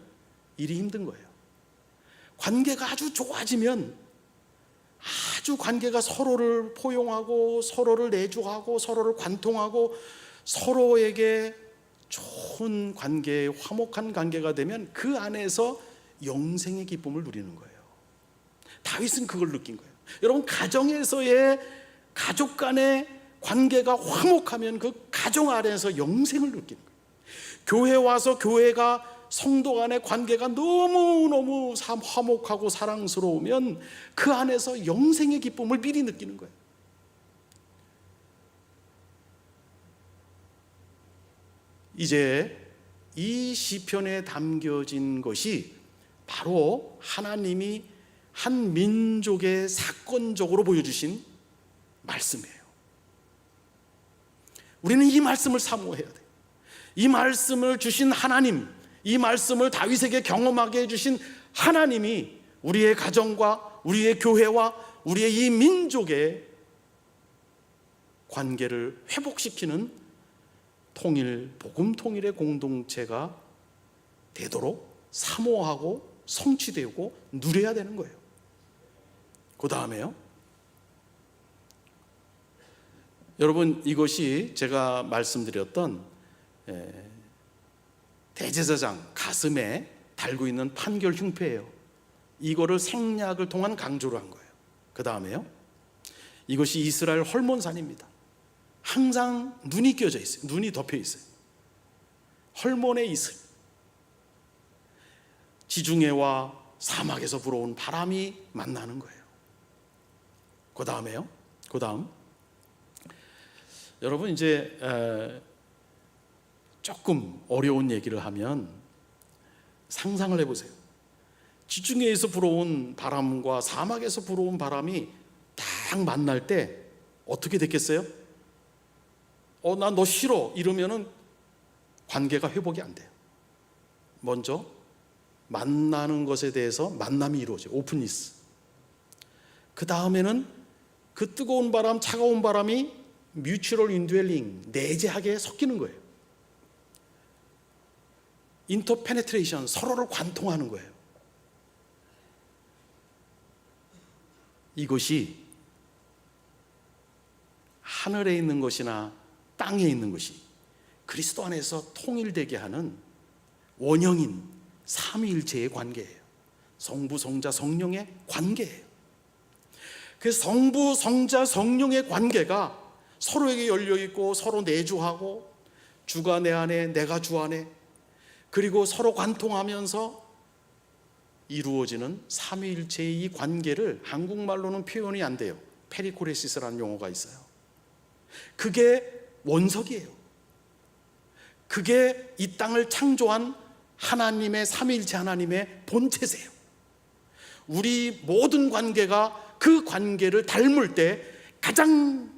일이 힘든 거예요. 관계가 아주 좋아지면, 아주 관계가 서로를 포용하고 서로를 내주하고 서로를 관통하고 서로에게 좋은 관계, 화목한 관계가 되면 그 안에서 영생의 기쁨을 누리는 거예요. 다윗은 그걸 느낀 거예요. 여러분, 가정에서의 가족 간의 관계가 화목하면 그 가정 안에서 영생을 느끼는 거예요. 교회 와서 교회가 성도 간의 관계가 너무너무 화목하고 사랑스러우면 그 안에서 영생의 기쁨을 미리 느끼는 거예요. 이제 이 시편에 담겨진 것이 바로 하나님이 한 민족의 사건적으로 보여주신 말씀이에요. 우리는 이 말씀을 사모해야 돼요. 이 말씀을 주신 하나님, 이 말씀을 다윗에게 경험하게 해주신 하나님이 우리의 가정과 우리의 교회와 우리의 이 민족의 관계를 회복시키는 통일, 복음 통일의 공동체가 되도록 사모하고 성취되고 누려야 되는 거예요. 그 다음에요, 여러분, 이것이 제가 말씀드렸던 대제사장 가슴에 달고 있는 판결 흉패예요. 이거를 생략을 통한 강조를 한 거예요. 그 다음에요, 이것이 이스라엘 헐몬산입니다. 항상 눈이 껴져 있어요. 눈이 덮여 있어요. 헐몬의 이슬, 지중해와 사막에서 불어온 바람이 만나는 거예요. 그 다음에요, 그 다음, 여러분, 이제 조금 어려운 얘기를 하면 상상을 해보세요. 지중해에서 불어온 바람과 사막에서 불어온 바람이 딱 만날 때 어떻게 됐겠어요? 나 너 싫어 이러면은 관계가 회복이 안 돼요. 먼저 만나는 것에 대해서 만남이 이루어져요. 오픈니스. 그 다음에는 그 뜨거운 바람, 차가운 바람이 뮤추얼 인드웰링, 내재하게 섞이는 거예요. 인터페네트레이션, 서로를 관통하는 거예요. 이것이 하늘에 있는 것이나 땅에 있는 것이 그리스도 안에서 통일되게 하는 원형인 삼위일체의 관계예요. 성부, 성자, 성령의 관계예요. 그 성부, 성자, 성령의 관계가 서로에게 열려있고 서로 내주하고 주가 내 안에 내가 주 안에 그리고 서로 관통하면서 이루어지는 삼위일체의 이 관계를 한국말로는 표현이 안 돼요. 페리코레시스라는 용어가 있어요. 그게 원석이에요. 그게 이 땅을 창조한 하나님의 삼위일체 하나님의 본체세요. 우리 모든 관계가 그 관계를 닮을 때 가장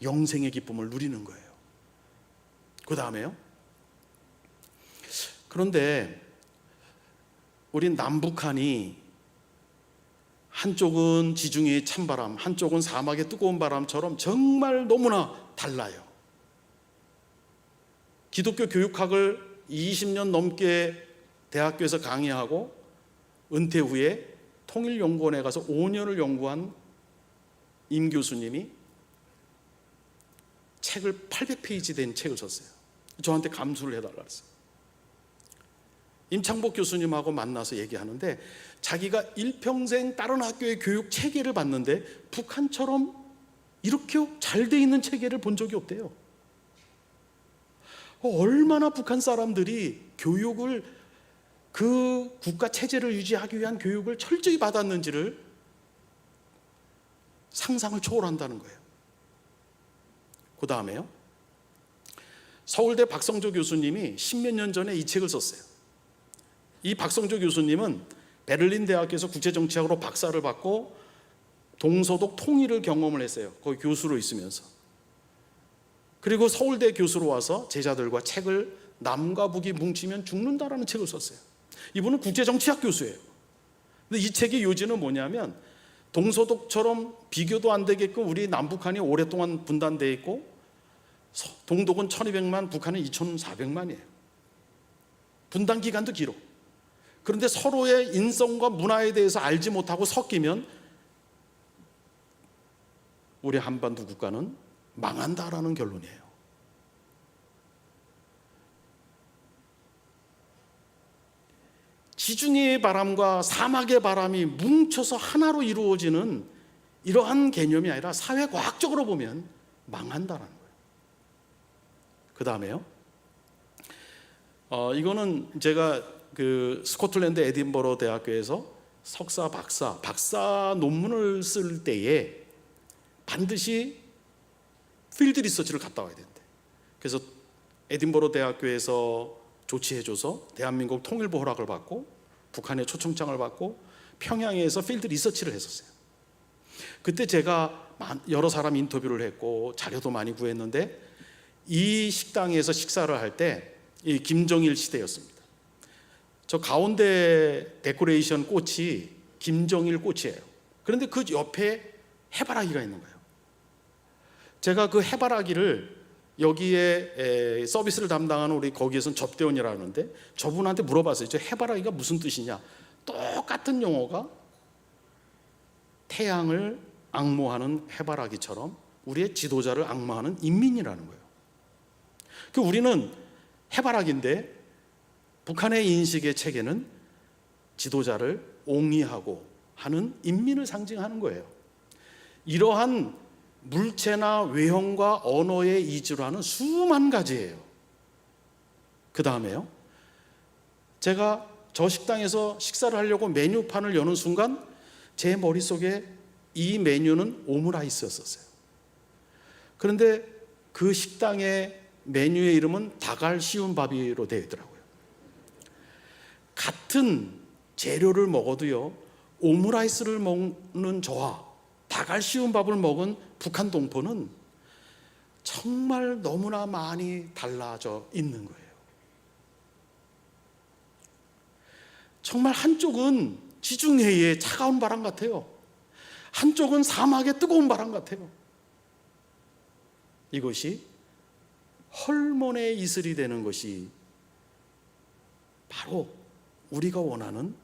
영생의 기쁨을 누리는 거예요. 그 다음에요. 그런데 우리 남북한이 한쪽은 지중해의 찬바람, 한쪽은 사막의 뜨거운 바람처럼 정말 너무나 달라요. 기독교 교육학을 20년 넘게 대학교에서 강의하고 은퇴 후에 통일연구원에 가서 5년을 연구한 임 교수님이 책을 800페이지 된 책을 썼어요. 저한테 감수를 해달라 그랬어요. 임창복 교수님하고 만나서 얘기하는데 자기가 일평생 다른 학교의 교육 체계를 봤는데 북한처럼 이렇게 잘 돼 있는 체계를 본 적이 없대요. 얼마나 북한 사람들이 교육을 그 국가 체제를 유지하기 위한 교육을 철저히 받았는지를 상상을 초월한다는 거예요. 그 다음에요. 서울대 박성조 교수님이 10몇 년 전에 이 책을 썼어요. 이 박성조 교수님은 베를린 대학에서 국제정치학으로 박사를 받고 동서독 통일을 경험을 했어요. 거기 교수로 있으면서. 그리고 서울대 교수로 와서 제자들과 책을 남과 북이 뭉치면 죽는다라는 책을 썼어요. 이분은 국제정치학 교수예요. 근데 이 책의 요지는 뭐냐면 동서독처럼 비교도 안 되게끔 우리 남북한이 오랫동안 분단되어 있고 동독은 1200만, 북한은 2400만이에요. 분단 기간도 길어. 그런데 서로의 인성과 문화에 대해서 알지 못하고 섞이면 우리 한반도 국가는 망한다라는 결론이에요. 지중해의 바람과 사막의 바람이 뭉쳐서 하나로 이루어지는 이러한 개념이 아니라 사회과학적으로 보면 망한다라는 거예요. 그 다음에요. 이거는 제가 그 스코틀랜드 에딘버러 대학교에서 석사, 박사 논문을 쓸 때에 반드시 필드 리서치를 갔다 와야 된대. 그래서 에딘버러 대학교에서 조치해줘서 대한민국 통일부 허락을 받고 북한의 초청장을 받고 평양에서 필드 리서치를 했었어요. 그때 제가 여러 사람 인터뷰를 했고 자료도 많이 구했는데 이 식당에서 식사를 할 때 이 김정일 시대였습니다. 저 가운데 데코레이션 꽃이 김정일 꽃이에요. 그런데 그 옆에 해바라기가 있는 거예요. 제가 그 해바라기를 여기에 서비스를 담당하는 우리 거기에서는 접대원이라고 하는데 저분한테 물어봤어요. 저 해바라기가 무슨 뜻이냐. 똑같은 용어가 태양을 앙모하는 해바라기처럼 우리의 지도자를 앙모하는 인민이라는 거예요. 그 우리는 해바라기인데 북한의 인식의 체계는 지도자를 옹이하고 하는 인민을 상징하는 거예요. 이러한 물체나 외형과 언어의 이주로 하는 수만 가지예요. 그 다음에요. 제가 저 식당에서 식사를 하려고 메뉴판을 여는 순간 제 머릿속에 이 메뉴는 오므라이스였었어요. 그런데 그 식당의 메뉴의 이름은 닭알 쉬운 밥이로 되어 있더라고요. 같은 재료를 먹어도요, 오므라이스를 먹는 저와 닭알 쉬운 밥을 먹은 북한 동포는 정말 너무나 많이 달라져 있는 거예요. 정말 한쪽은 지중해의 차가운 바람 같아요. 한쪽은 사막의 뜨거운 바람 같아요. 이것이 헐몬의 이슬이 되는 것이 바로 우리가 원하는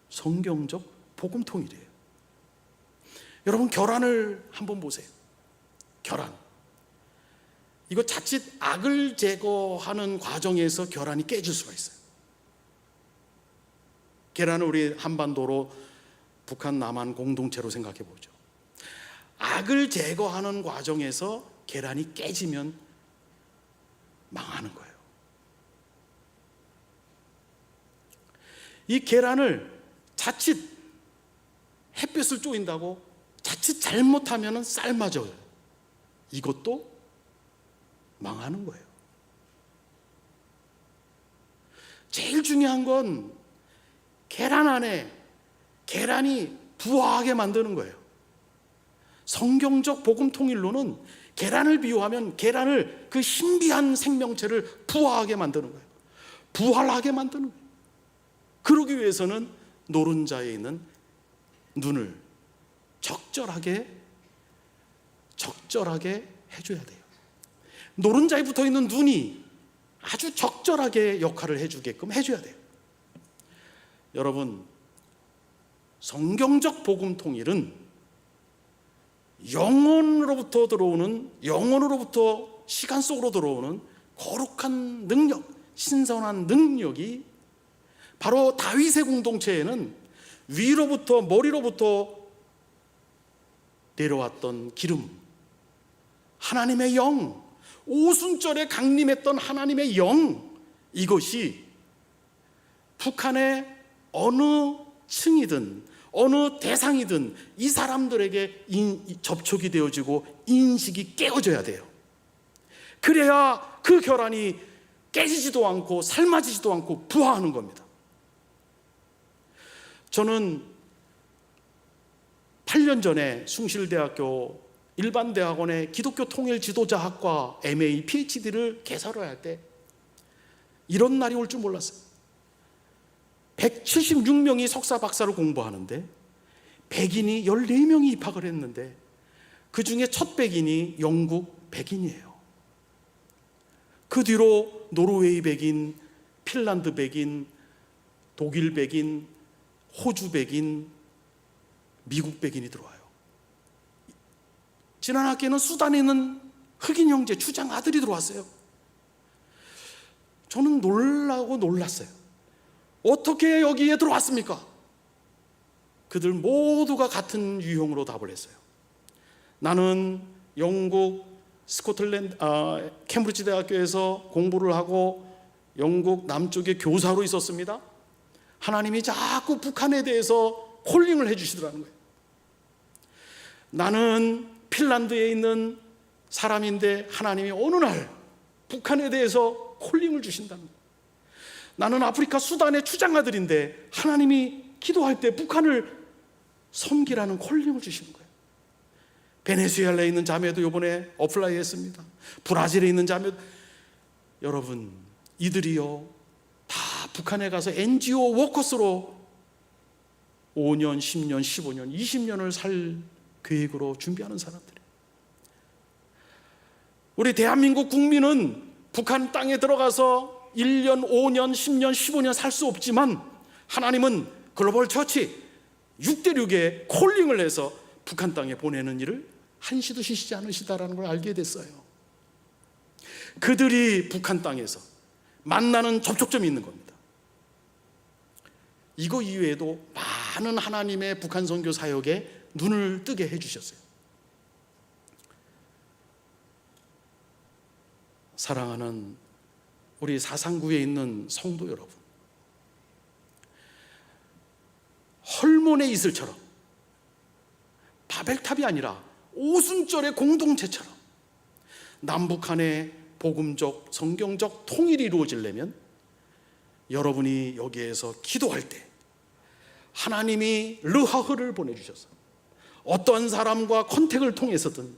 성경적 복음 통일이에요. 여러분, 계란을 한번 보세요. 계란. 이거 자칫 악을 제거하는 과정에서 계란이 깨질 수가 있어요. 계란을 우리 한반도로 북한 남한 공동체로 생각해 보죠. 악을 제거하는 과정에서 계란이 깨지면 망하는 거예요. 이 계란을 자칫 햇볕을 쬐인다고 자칫 잘못하면 삶아져요. 이것도 망하는 거예요. 제일 중요한 건 계란 안에 계란이 부화하게 만드는 거예요. 성경적 복음 통일로는 계란을 비유하면 계란을, 그 신비한 생명체를 부화하게 만드는 거예요. 부활하게 만드는 거예요. 그러기 위해서는 노른자에 있는 눈을 적절하게 해줘야 돼요. 노른자에 붙어 있는 눈이 아주 적절하게 역할을 해주게끔 해줘야 돼요. 여러분, 성경적 복음 통일은 영혼으로부터 시간 속으로 들어오는 거룩한 능력, 신선한 능력이 바로 다윗의 공동체에는 위로부터, 머리로부터 내려왔던 기름, 하나님의 영, 오순절에 강림했던 하나님의 영, 이것이 북한의 어느 층이든 어느 대상이든 이 사람들에게 접촉이 되어지고 인식이 깨어져야 돼요. 그래야 그 결함이 깨지지도 않고 삶아지지도 않고 부화하는 겁니다. 저는 8년 전에 숭실대학교 일반대학원의 기독교 통일 지도자학과 MA, PhD를 개설할 때 이런 날이 올 줄 몰랐어요. 176명이 석사 박사를 공부하는데 백인이 14명이 입학을 했는데 그 중에 첫 백인이 영국 백인이에요. 그 뒤로 노르웨이 백인, 핀란드 백인, 독일 백인, 호주 백인, 미국 백인이 들어와요. 지난 학기에는 수단에 있는 흑인 형제 추장 아들이 들어왔어요. 저는 놀랐어요. 어떻게 여기에 들어왔습니까? 그들 모두가 같은 유형으로 답을 했어요. 나는 영국 캠브리지 대학교에서 공부를 하고 영국 남쪽에 교사로 있었습니다. 하나님이 자꾸 북한에 대해서 콜링을 해주시더라는 거예요. 나는 핀란드에 있는 사람인데 하나님이 어느 날 북한에 대해서 콜링을 주신다는 거예요. 나는 아프리카 수단의 추장아들인데 하나님이 기도할 때 북한을 섬기라는 콜링을 주시는 거예요. 베네수엘라에 있는 자매도 이번에 어플라이 했습니다. 브라질에 있는 자매도. 여러분, 이들이요 다 북한에 가서 NGO 워커스로 5년, 10년, 15년, 20년을 살 계획으로 준비하는 사람들이에요. 우리 대한민국 국민은 북한 땅에 들어가서 1년, 5년, 10년, 15년 살 수 없지만 하나님은 글로벌 처치 6대6에 콜링을 해서 북한 땅에 보내는 일을 한시도 쉬시지 않으시다라는 걸 알게 됐어요. 그들이 북한 땅에서 만나는 접촉점이 있는 겁니다. 이거 이외에도 많은 하나님의 북한 선교 사역에 눈을 뜨게 해주셨어요. 사랑하는 우리 사상구에 있는 성도 여러분, 헐몬의 이슬처럼 바벨탑이 아니라 오순절의 공동체처럼 남북한의 복음적, 성경적 통일이 이루어지려면 여러분이 여기에서 기도할 때 하나님이 르하흐를 보내주셔서 어떠한 사람과 컨택을 통해서든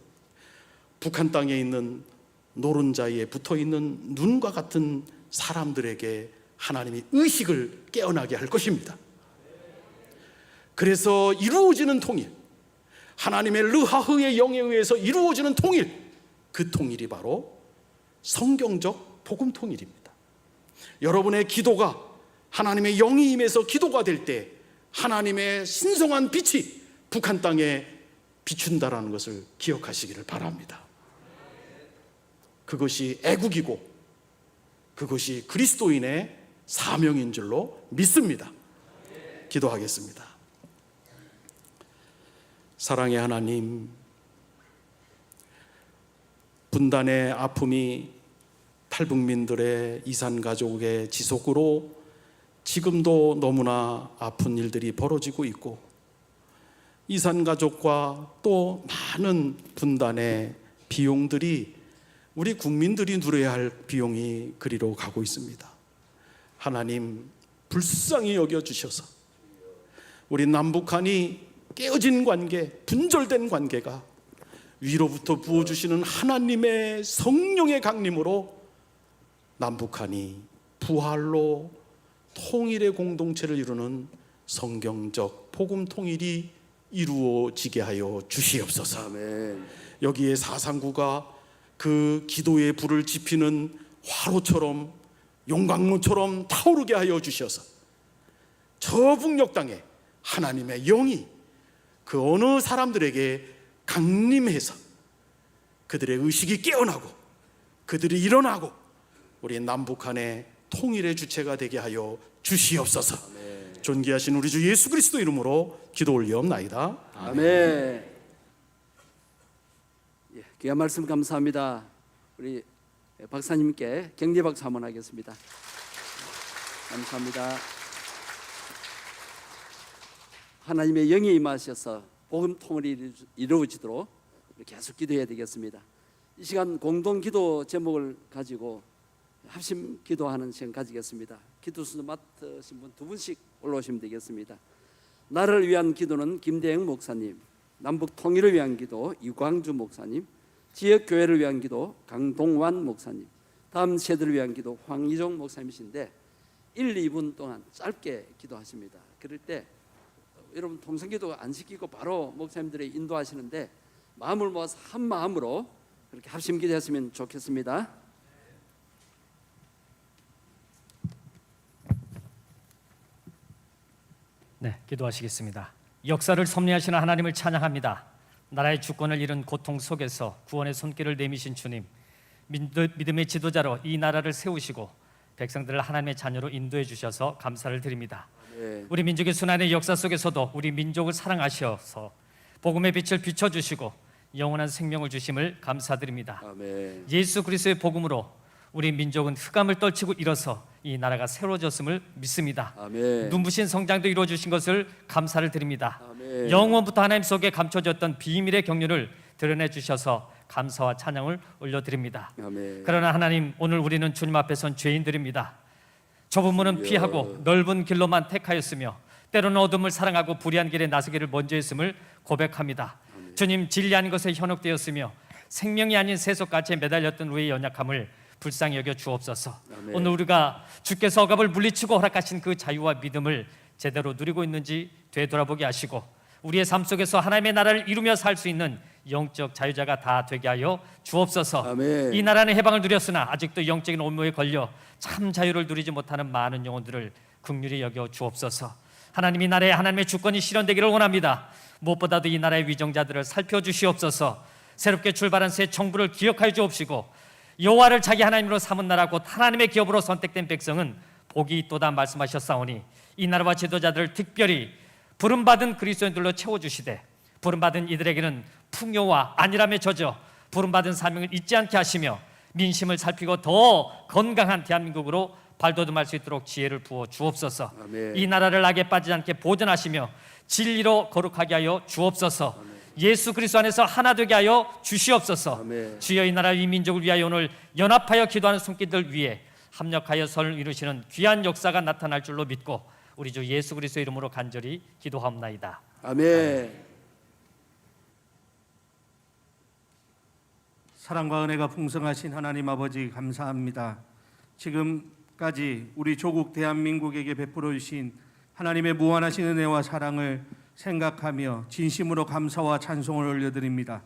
북한 땅에 있는 노른자에 붙어있는 눈과 같은 사람들에게 하나님이 의식을 깨어나게 할 것입니다. 그래서 이루어지는 통일, 하나님의 르하흐의 영에 의해서 이루어지는 통일, 그 통일이 바로 성경적 복음 통일입니다. 여러분의 기도가 하나님의 영이 임해서 기도가 될 때 하나님의 신성한 빛이 북한 땅에 비춘다라는 것을 기억하시기를 바랍니다. 그것이 애국이고 그것이 그리스도인의 사명인 줄로 믿습니다. 기도하겠습니다. 사랑의 하나님, 분단의 아픔이 탈북민들의 이산 가족의 지속으로 지금도 너무나 아픈 일들이 벌어지고 있고, 이산 가족과 또 많은 분단의 비용들이 우리 국민들이 누려야 할 비용이 그리로 가고 있습니다. 하나님, 불쌍히 여겨주셔서 우리 남북한이 깨어진 관계, 분절된 관계가 위로부터 부어주시는 하나님의 성령의 강림으로 남북한이 부활로 통일의 공동체를 이루는 성경적 복음 통일이 이루어지게 하여 주시옵소서. 아멘. 여기에 사상구가 그 기도의 불을 지피는 화로처럼 용광로처럼 타오르게 하여 주셔서 저 북녘 땅에 하나님의 영이 그 어느 사람들에게 강림해서 그들의 의식이 깨어나고 그들이 일어나고 우리 남북한의 통일의 주체가 되게 하여 주시옵소서. 아멘. 존귀하신 우리 주 예수 그리스도 이름으로 기도 올리옵나이다. 아멘. 예, 귀한 말씀 감사합니다. 우리 박사님께 격려 박수 한번 하겠습니다. 감사합니다. 하나님의 영이 임하셔서 복음 통일이 이루어지도록 계속 기도해야 되겠습니다. 이 시간 공동 기도 제목을 가지고 합심 기도하는 시간 가지겠습니다. 기도 순서 맡으신 분 두 분씩 올라오시면 되겠습니다. 나를 위한 기도는 김대영 목사님, 남북 통일을 위한 기도 유광주 목사님, 지역 교회를 위한 기도 강동완 목사님, 다음 세대를 위한 기도 황희종 목사님이신데 1, 2분 동안 짧게 기도하십니다. 그럴 때 여러분 통성기도 안 시키고 바로 목사님들이 인도하시는데 마음을 모아서 한 마음으로 그렇게 합심 기도했으면 좋겠습니다. 네, 기도하시겠습니다. 역사를 섭리하시는 하나님을 찬양합니다. 나라의 주권을 잃은 고통 속에서 구원의 손길을 내미신 주님, 믿음의 지도자로 이 나라를 세우시고 백성들을 하나님의 자녀로 인도해 주셔서 감사를 드립니다. 네. 우리 민족의 순환의 역사 속에서도 우리 민족을 사랑하셔서 복음의 빛을 비춰주시고 영원한 생명을 주심을 감사드립니다. 아멘. 예수 그리스도의 복음으로 우리 민족은 흑암을 떨치고 일어서 이 나라가 새로워졌음을 믿습니다. 아멘. 눈부신 성장도 이루어주신 것을 감사를 드립니다. 아멘. 영원부터 하나님 속에 감춰졌던 비밀의 경륜을 드러내주셔서 감사와 찬양을 올려드립니다. 아멘. 그러나 하나님, 오늘 우리는 주님 앞에 선 죄인들입니다. 좁은 문은 주여. 피하고 넓은 길로만 택하였으며 때로는 어둠을 사랑하고 불의한 길에 나서기를 먼저 했음을 고백합니다. 주님, 진리 아닌 것에 현혹되었으며 생명이 아닌 세속같이 매달렸던 우리의 연약함을 불쌍히 여겨 주옵소서. 아멘. 오늘 우리가 주께서 억압을 물리치고 허락하신 그 자유와 믿음을 제대로 누리고 있는지 되돌아보게 하시고 우리의 삶 속에서 하나님의 나라를 이루며 살 수 있는 영적 자유자가 다 되게 하여 주옵소서. 아멘. 이 나라는 해방을 누렸으나 아직도 영적인 온모에 걸려 참 자유를 누리지 못하는 많은 영혼들을 긍휼히 여겨 주옵소서. 하나님, 이 나라에 하나님의 주권이 실현되기를 원합니다. 무엇보다도 이 나라의 위정자들을 살펴주시옵소서. 새롭게 출발한 새 정부를 기억하여 주옵시고 여호와를 자기 하나님으로 삼은 나라 곧 하나님의 기업으로 선택된 백성은 복이 있도다 말씀하셨사오니 이 나라와 지도자들을 특별히 부름받은 그리스도인들로 채워주시되 부름받은 이들에게는 풍요와 안일함에 젖어 부름받은 사명을 잊지 않게 하시며 민심을 살피고 더 건강한 대한민국으로 발돋움할 수 있도록 지혜를 부어 주옵소서. 아멘. 이 나라를 악에 빠지지 않게 보존하시며 진리로 거룩하게 하여 주옵소서. 아멘. 예수 그리스도 안에서 하나 되게 하여 주시옵소서. 아멘. 주여, 이 나라 이 민족을 위하여 오늘 연합하여 기도하는 손길들 위해 합력하여 선을 이루시는 귀한 역사가 나타날 줄로 믿고 우리 주 예수 그리스도 이름으로 간절히 기도하옵나이다. 아멘. 사랑과 은혜가 풍성하신 하나님 아버지 감사합니다. 지금까지 우리 조국 대한민국에게 베풀어 주신 하나님의 무한하신 은혜와 사랑을 생각하며 진심으로 감사와 찬송을 올려드립니다.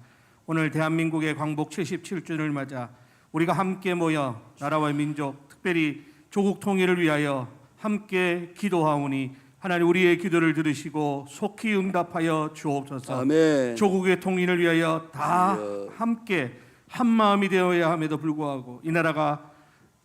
오늘 대한민국의 광복 77주년을 맞아 우리가 함께 모여 나라와 민족, 특별히 조국 통일을 위하여 함께 기도하오니 하나님 우리의 기도를 들으시고 속히 응답하여 주옵소서. 아멘. 조국의 통일을 위하여 다 주여. 함께 한 마음이 되어야 함에도 불구하고 이 나라가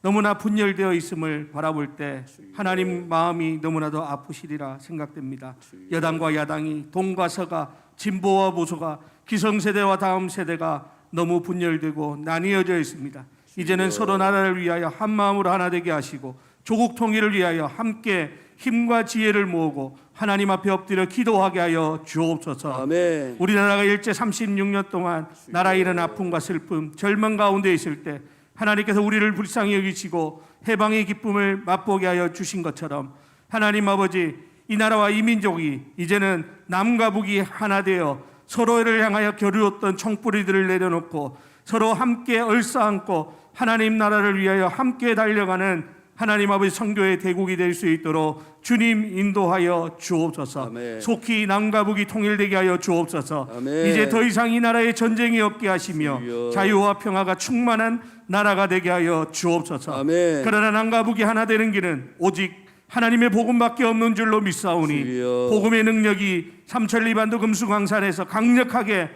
너무나 분열되어 있음을 바라볼 때 하나님 마음이 너무나도 아프시리라 생각됩니다. 여당과 야당이, 동과 서가, 진보와 보수가, 기성세대와 다음 세대가 너무 분열되고 나뉘어져 있습니다. 이제는 서로 나라를 위하여 한 마음으로 하나 되게 하시고 조국 통일을 위하여 함께 힘과 지혜를 모으고 하나님 앞에 엎드려 기도하게 하여 주옵소서. 아멘. 우리나라가 일제 36년 동안 나라에 이른 아픔과 슬픔, 절망 가운데 있을 때 하나님께서 우리를 불쌍히 여기시고 해방의 기쁨을 맛보게 하여 주신 것처럼 하나님 아버지, 이 나라와 이 민족이 이제는 남과 북이 하나 되어 서로를 향하여 겨루었던 총뿌리들을 내려놓고 서로 함께 얼싸안고 하나님 나라를 위하여 함께 달려가는 하나님 아버지 성교의 대국이 될 수 있도록 주님 인도하여 주옵소서. 아멘. 속히 남과 북이 통일되게 하여 주옵소서. 아멘. 이제 더 이상 이 나라에 전쟁이 없게 하시며 주여. 자유와 평화가 충만한 나라가 되게 하여 주옵소서. 아멘. 그러나 남과 북이 하나 되는 길은 오직 하나님의 복음밖에 없는 줄로 믿사오니 주여. 복음의 능력이 삼천리반도 금수강산에서 강력하게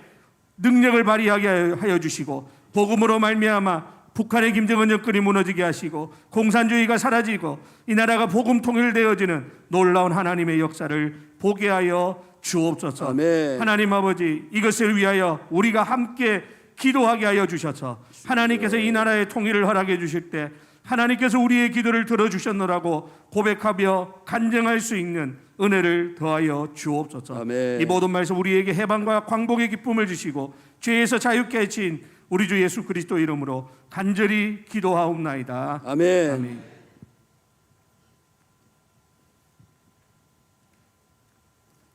능력을 발휘하게 하여 주시고 복음으로 말미암아 북한의 김정은 정권이 무너지게 하시고 공산주의가 사라지고 이 나라가 복음 통일되어지는 놀라운 하나님의 역사를 보게 하여 주옵소서. 아멘. 하나님 아버지, 이것을 위하여 우리가 함께 기도하게 하여 주셔서 하나님께서 이 나라의 통일을 허락해 주실 때 하나님께서 우리의 기도를 들어주셨노라고 고백하며 간증할 수 있는 은혜를 더하여 주옵소서. 아멘. 이 모든 말씀 우리에게 해방과 광복의 기쁨을 주시고 죄에서 자유케 하신 우리 주 예수 그리스도 이름으로 간절히 기도하옵나이다. 아멘. 아멘.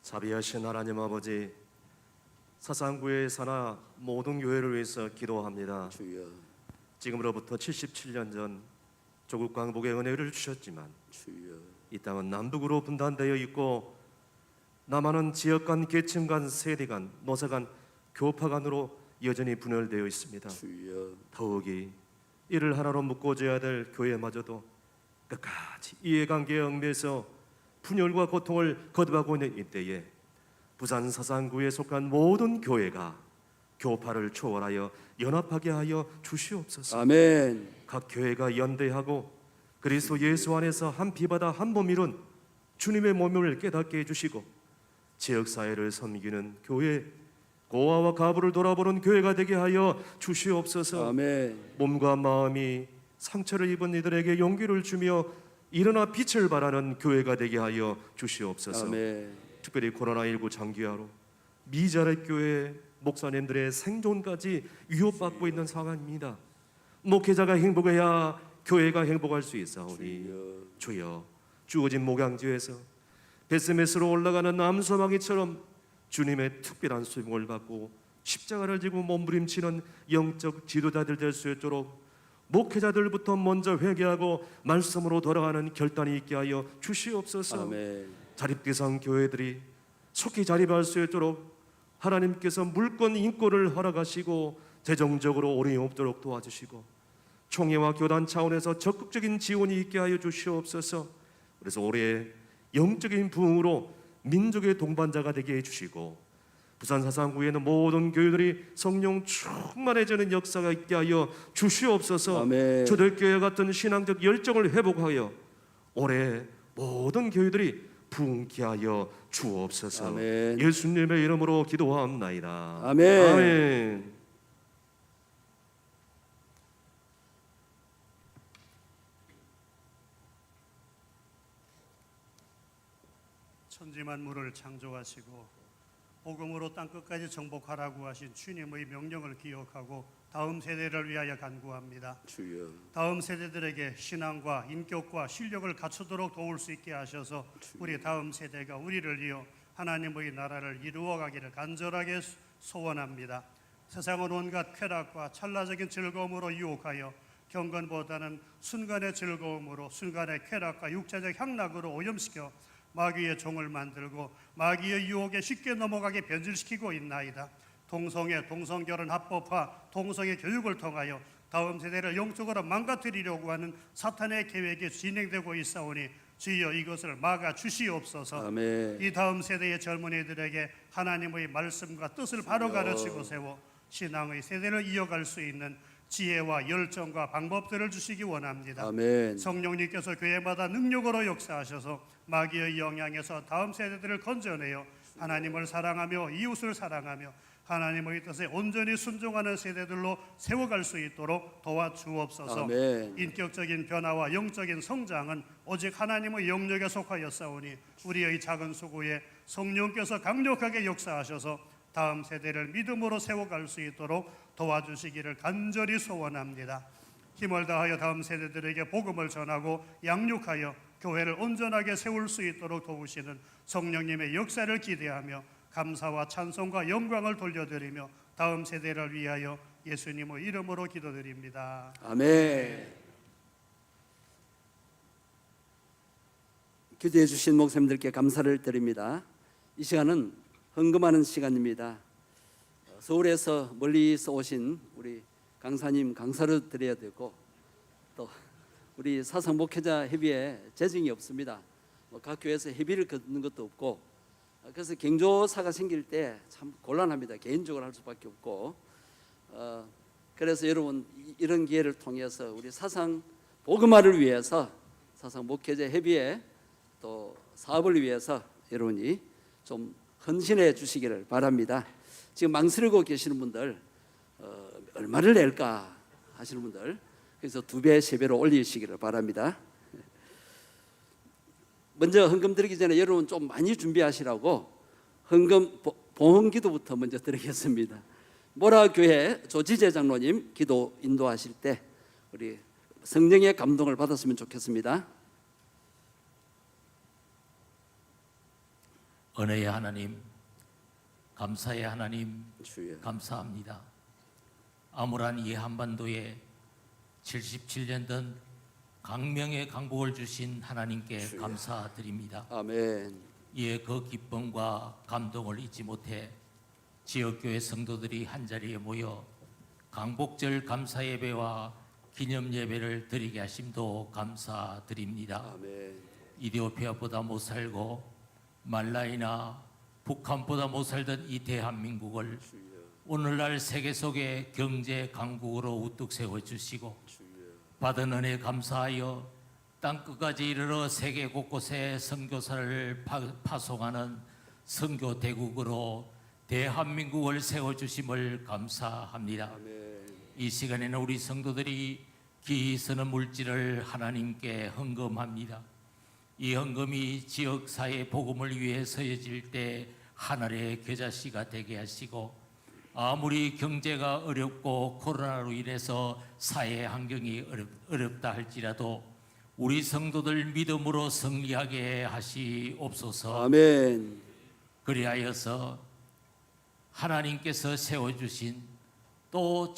자비하신 하나님 아버지, 사상구에 사나 모든 교회를 위해서 기도합니다. 주여. 지금으로부터 77년 전 조국 광복의 은혜를 주셨지만 주여. 이 땅은 남북으로 분단되어 있고 남한은 지역 간, 계층 간, 세대 간, 노사 간, 교파 간으로 여전히 분열되어 있습니다. 주여. 더욱이 이를 하나로 묶어줘야 될 교회마저도 끝까지 이해관계에 얽매여서 분열과 고통을 거듭하고 있는 이때에 부산 사상구에 속한 모든 교회가 교파를 초월하여 연합하게 하여 주시옵소서. 아멘. 각 교회가 연대하고 그리스도 예수 안에서 한 피바다 한 몸 이룬 주님의 몸을 깨닫게 해주시고 지역사회를 섬기는 교회, 고아와 가부를 돌아보는 교회가 되게 하여 주시옵소서. 아멘. 몸과 마음이 상처를 입은 이들에게 용기를 주며 일어나 빛을 발하는 교회가 되게 하여 주시옵소서. 아멘. 특별히 코로나19 장기화로 미자립 교회 목사님들의 생존까지 위협받고 있는 상황입니다. 목회자가 행복해야 교회가 행복할 수 있사오니 주여, 주어진 목양지에서 베스메스로 올라가는 남서방이처럼 주님의 특별한 수용을 받고 십자가를 지고 몸부림치는 영적 지도자들 될 수 있도록 목회자들부터 먼저 회개하고 말씀으로 돌아가는 결단이 있게 하여 주시옵소서. 아멘. 자립대상 교회들이 속히 자립할 수 있도록 하나님께서 물권 인권을 허락하시고 재정적으로 어려움이 없도록 도와주시고 총회와 교단 차원에서 적극적인 지원이 있게 하여 주시옵소서. 그래서 올해 영적인 부흥으로 민족의 동반자가 되게 해주시고 부산 사상구에는 모든 교회들이 성령 충만해지는 역사가 있게 하여 주시옵소서. 아멘. 초대교회 같은 신앙적 열정을 회복하여 올해 모든 교회들이 부흥케 하여 주옵소서. 아멘. 예수님의 이름으로 기도하옵나이다. 아멘. 아멘. 천지만물을 창조하시고 복음으로 땅끝까지 정복하라고 하신 주님의 명령을 기억하고 다음 세대를 위하여 간구합니다. 주여. 다음 세대들에게 신앙과 인격과 실력을 갖추도록 도울 수 있게 하셔서 우리 다음 세대가 우리를 이어 하나님의 나라를 이루어가기를 간절하게 소원합니다. 세상은 온갖 쾌락과 찰나적인 즐거움으로 유혹하여 경건보다는 순간의 즐거움으로 순간의 쾌락과 육체적 향락으로 오염시켜 마귀의 종을 만들고 마귀의 유혹에 쉽게 넘어가게 변질시키고 있나이다. 동성애, 동성결혼 합법화, 동성애 교육을 통하여 다음 세대를 영적으로 망가뜨리려고 하는 사탄의 계획이 진행되고 있사오니 주여 이것을 막아 주시옵소서. 아멘. 이 다음 세대의 젊은이들에게 하나님의 말씀과 뜻을 바로 가르치고 세워 신앙의 세대를 이어갈 수 있는 지혜와 열정과 방법들을 주시기 원합니다. 아멘. 성령님께서 교회마다 능력으로 역사하셔서 마귀의 영향에서 다음 세대들을 건져내어 하나님을 사랑하며 이웃을 사랑하며 하나님의 뜻에 온전히 순종하는 세대들로 세워갈 수 있도록 도와주옵소서. 아멘. 인격적인 변화와 영적인 성장은 오직 하나님의 영역에 속하였사오니 우리의 작은 수고에 성령께서 강력하게 역사하셔서 다음 세대를 믿음으로 세워갈 수 있도록 도와주시기를 간절히 소원합니다. 힘을 다하여 다음 세대들에게 복음을 전하고 양육하여 교회를 온전하게 세울 수 있도록 도우시는 성령님의 역사를 기대하며 감사와 찬송과 영광을 돌려드리며 다음 세대를 위하여 예수님의 이름으로 기도드립니다. 아멘. 기도해 주신 목사님들께 감사를 드립니다. 이 시간은 헌금하는 시간입니다. 서울에서 멀리서 오신 우리 강사님 강사를 드려야 되고 또 우리 사상 목회자 협의회 재정이 없습니다. 각 교회에서 협의를 걷는 것도 없고 그래서 경조사가 생길 때 참 곤란합니다. 개인적으로 할 수밖에 없고 그래서 여러분 이런 기회를 통해서 우리 사상 복음화를 위해서 사상 목회자 협의회 또 사업을 위해서 여러분이 좀 헌신해 주시기를 바랍니다. 지금 망설이고 계시는 분들 얼마를 낼까 하시는 분들 그래서 2배, 3배로 올리시기를 바랍니다. 먼저 헌금 드리기 전에 여러분 좀 많이 준비하시라고 헌금 봉헌기도부터 먼저 드리겠습니다. 모라교회 조지재 장로님 기도 인도하실 때 우리 성령의 감동을 받았으면 좋겠습니다. 은혜의 하나님, 감사의 하나님, 주여. 감사합니다. 암울한 이 한반도에 77년 전 강명의 강복을 주신 하나님께 주여. 감사드립니다. 아멘. 이에 그 기쁨과 감동을 잊지 못해 지역교회 성도들이 한자리에 모여 강복절 감사예배와 기념예배를 드리게 하심도 감사드립니다. 아멘. 이디오피아보다 못 살고 말라이나 북한보다 못 살던 이 대한민국을 오늘날 세계 속의 경제 강국으로 우뚝 세워주시고 받은 은혜 감사하여 땅끝까지 이르러 세계 곳곳에 선교사를 파송하는 선교 대국으로 대한민국을 세워주심을 감사합니다. 이 시간에는 우리 성도들이 기이 쓰는 물질을 하나님께 헌금합니다. 이 헌금이 지역사회 복음을 위해 서여질 때 하늘의 겨자씨가 되게 하시고 아무리 경제가 어렵고 코로나로 인해서 사회 환경이 어렵다 할지라도 우리 성도들 믿음으로 승리하게 하시옵소서. 아멘. 그리하여서 하나님께서 세워주신 또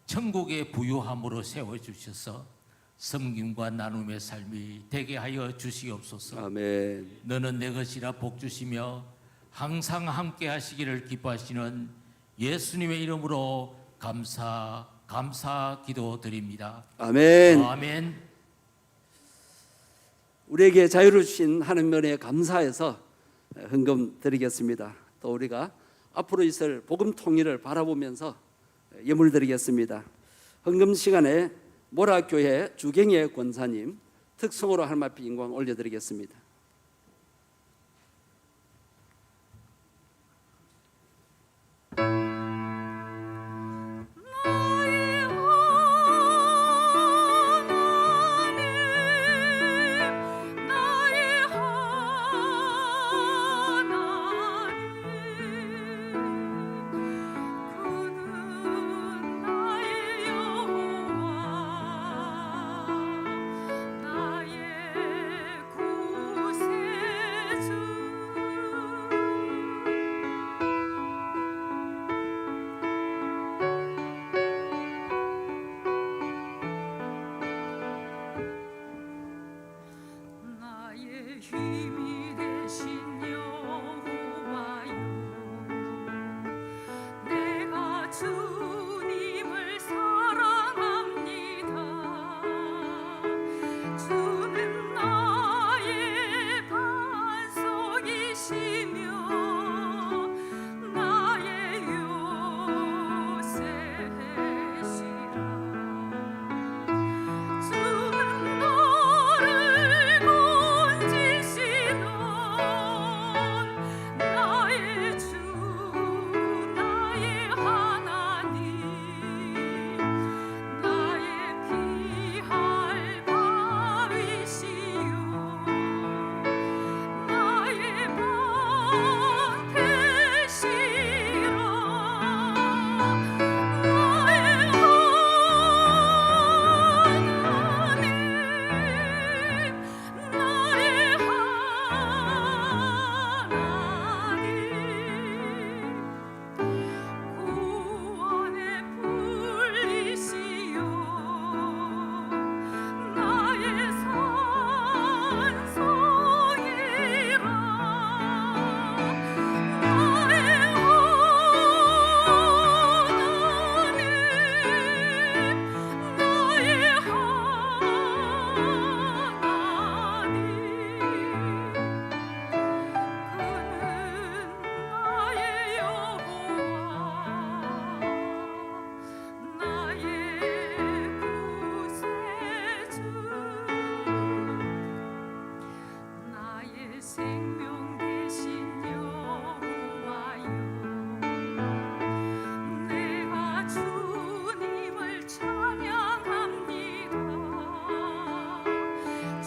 천국의 부유함으로 세워주셔서 섬김과 나눔의 삶이 되게 하여 주시옵소서. 아멘. 너는 내 것이라 복 주시며 항상 함께 하시기를 기뻐하시는 예수님의 이름으로 감사 기도드립니다. 아멘. 아멘. 우리에게 자유를 주신 하나님의 은혜에 감사해서 헌금 드리겠습니다. 또 우리가 앞으로 있을 복음 통일을 바라보면서 예물 드리겠습니다. 헌금 시간에 모라교회 주경의 권사님 특성으로 할마피 인광 올려드리겠습니다.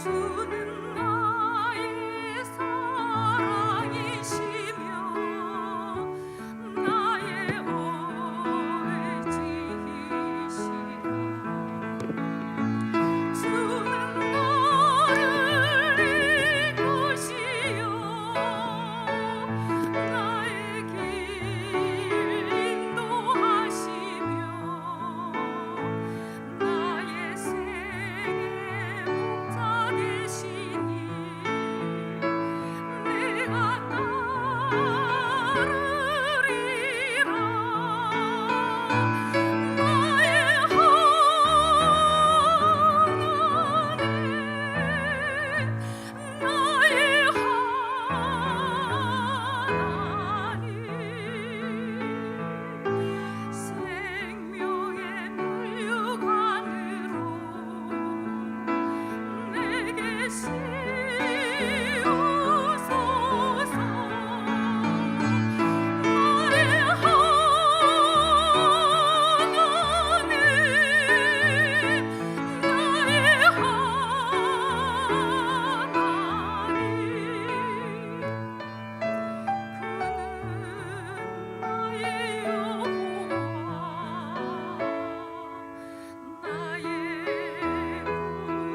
주는 나의 사랑이시며 나의 의지이시라. 주는 나를 이끄시어 나의 길 인도하시며 나의 생의 목자 되시니 내가 따르리라. 나의 하나님 생명의 물류관으로 내게 씌우소서. 나의 하나님 나의 하나님 나의 여호와 나의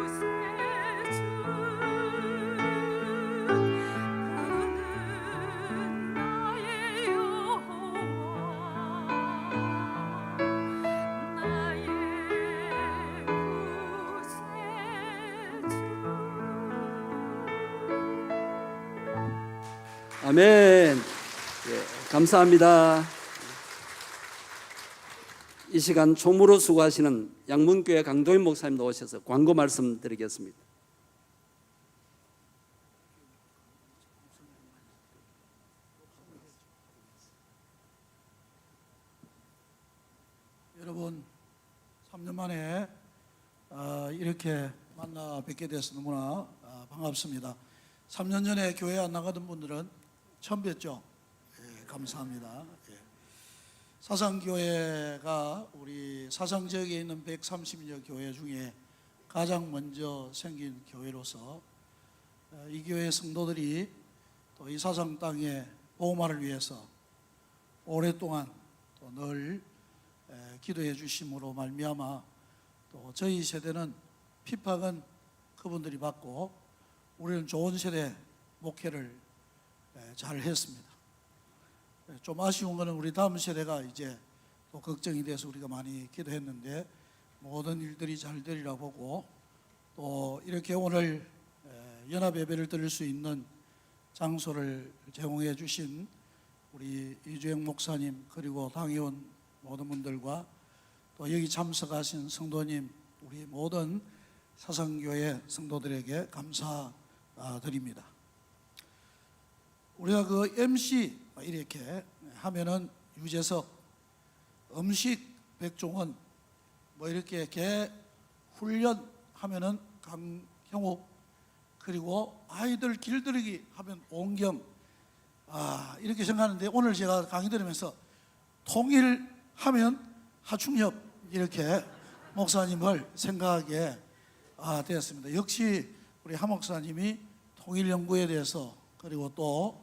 구세주 그는 나의 여호와 나의 구세주. 아멘. 예, 감사합니다. 이 시간 총무로 수고하시는 양문교회 강도인 목사님 나오셔서 광고 말씀드리겠습니다. 여러분 3년 만에 이렇게 만나 뵙게 돼서 너무나 반갑습니다. 3년 전에 교회 안 나가던 분들은 처음 뵙죠. 예, 감사합니다. 예. 사상교회가 우리 사상지역에 있는 130여 교회 중에 가장 먼저 생긴 교회로서 이 교회 성도들이 또 이 사상 땅의 복음화를 위해서 오랫동안 또 늘 기도해 주심으로 말미암아 또 저희 세대는 핍박은 그분들이 받고 우리는 좋은 세대 목회를 잘 했습니다. 좀 아쉬운 것은 우리 다음 세대가 이제 또 걱정이 돼서 우리가 많이 기도했는데 모든 일들이 잘 되리라 보고 또 이렇게 오늘 연합 예배를 드릴 수 있는 장소를 제공해 주신 우리 이주영 목사님 그리고 당의원 모든 분들과 또 여기 참석하신 성도님 우리 모든 사상교회 성도들에게 감사드립니다. 우리가 그 MC 이렇게 하면은 유재석, 음식 백종원, 뭐 이렇게 개 훈련 하면은 강형욱, 그리고 아이들 길들이기 하면 온경, 이렇게 생각하는데 오늘 제가 강의 들으면서 통일하면 하충엽 이렇게 목사님을 생각하게 되었습니다. 역시 우리 하 목사님이 통일 연구에 대해서 그리고 또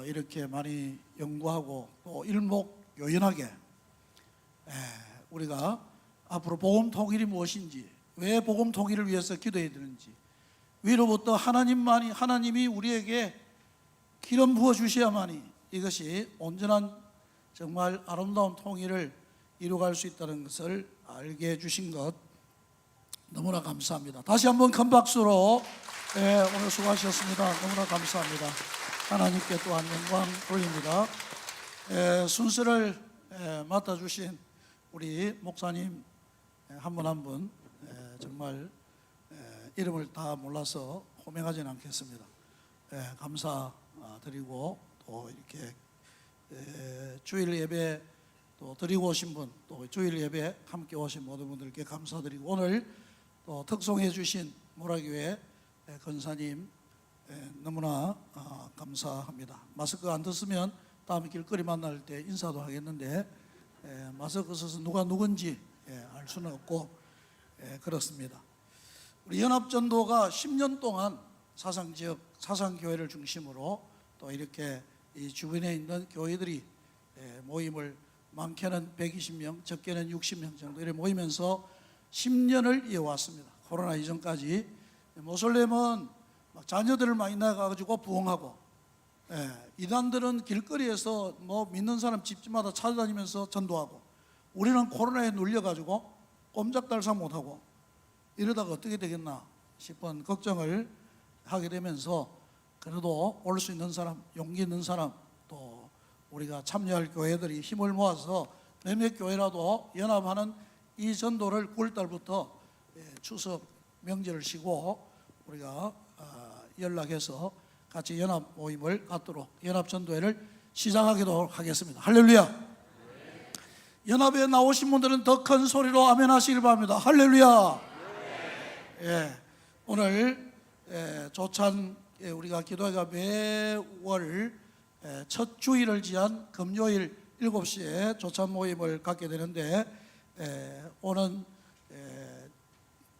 이렇게 많이 연구하고 또 일목요연하게 우리가 앞으로 복음 통일이 무엇인지, 왜 복음 통일을 위해서 기도해야 되는지, 위로부터 하나님이 우리에게 기름 부어 주셔야만이 이것이 온전한 정말 아름다운 통일을 이루어갈 수 있다는 것을 알게 해주신 것 너무나 감사합니다. 다시 한번 큰 박수로 오늘 수고하셨습니다. 너무나 감사합니다. 하나님께 또한 영광 돌립니다. 순서를 맡아주신 우리 목사님 한 분 한 분 정말 이름을 다 몰라서 호명하지는 않겠습니다. 감사드리고 또 이렇게 주일 예배 또 드리고 오신 분, 또 주일 예배 함께 오신 모든 분들께 감사드리고 오늘 또 특송해 주신 모라교회 권사님 너무나 감사합니다. 마스크 안 떴으면 다음 길거리 만날 때 인사도 하겠는데 마스크 써서 누가 누군지 알 수는 없고 그렇습니다. 우리 연합전도가 10년 동안 사상지역, 사상교회를 중심으로 또 이렇게 이 주변에 있는 교회들이 모임을 많게는 120명, 적게는 60명 정도 이렇게 모이면서 10년을 이어왔습니다. 코로나 이전까지. 모슬렘은 막 자녀들을 많이 낳아가지고 부흥하고, 이단들은 길거리에서 뭐 믿는 사람 집집마다 찾아다니면서 전도하고, 우리는 코로나에 눌려가지고 꼼짝달싹 못하고 이러다가 어떻게 되겠나 싶은 걱정을 하게 되면서, 그래도 올 수 있는 사람, 용기 있는 사람, 또 우리가 참여할 교회들이 힘을 모아서 몇몇 교회라도 연합하는 이 전도를 9월달부터 추석 명절을 쉬고 우리가 연락해서 같이 연합 모임을 갖도록, 연합 전도회를 시작하도록 하겠습니다. 할렐루야. 연합에 나오신 분들은 더 큰 소리로 아멘 하시길 바랍니다. 할렐루야. 오늘 조찬, 우리가 기도회가 매월 첫 주일을 지한 금요일 7시에 조찬 모임을 갖게 되는데, 오는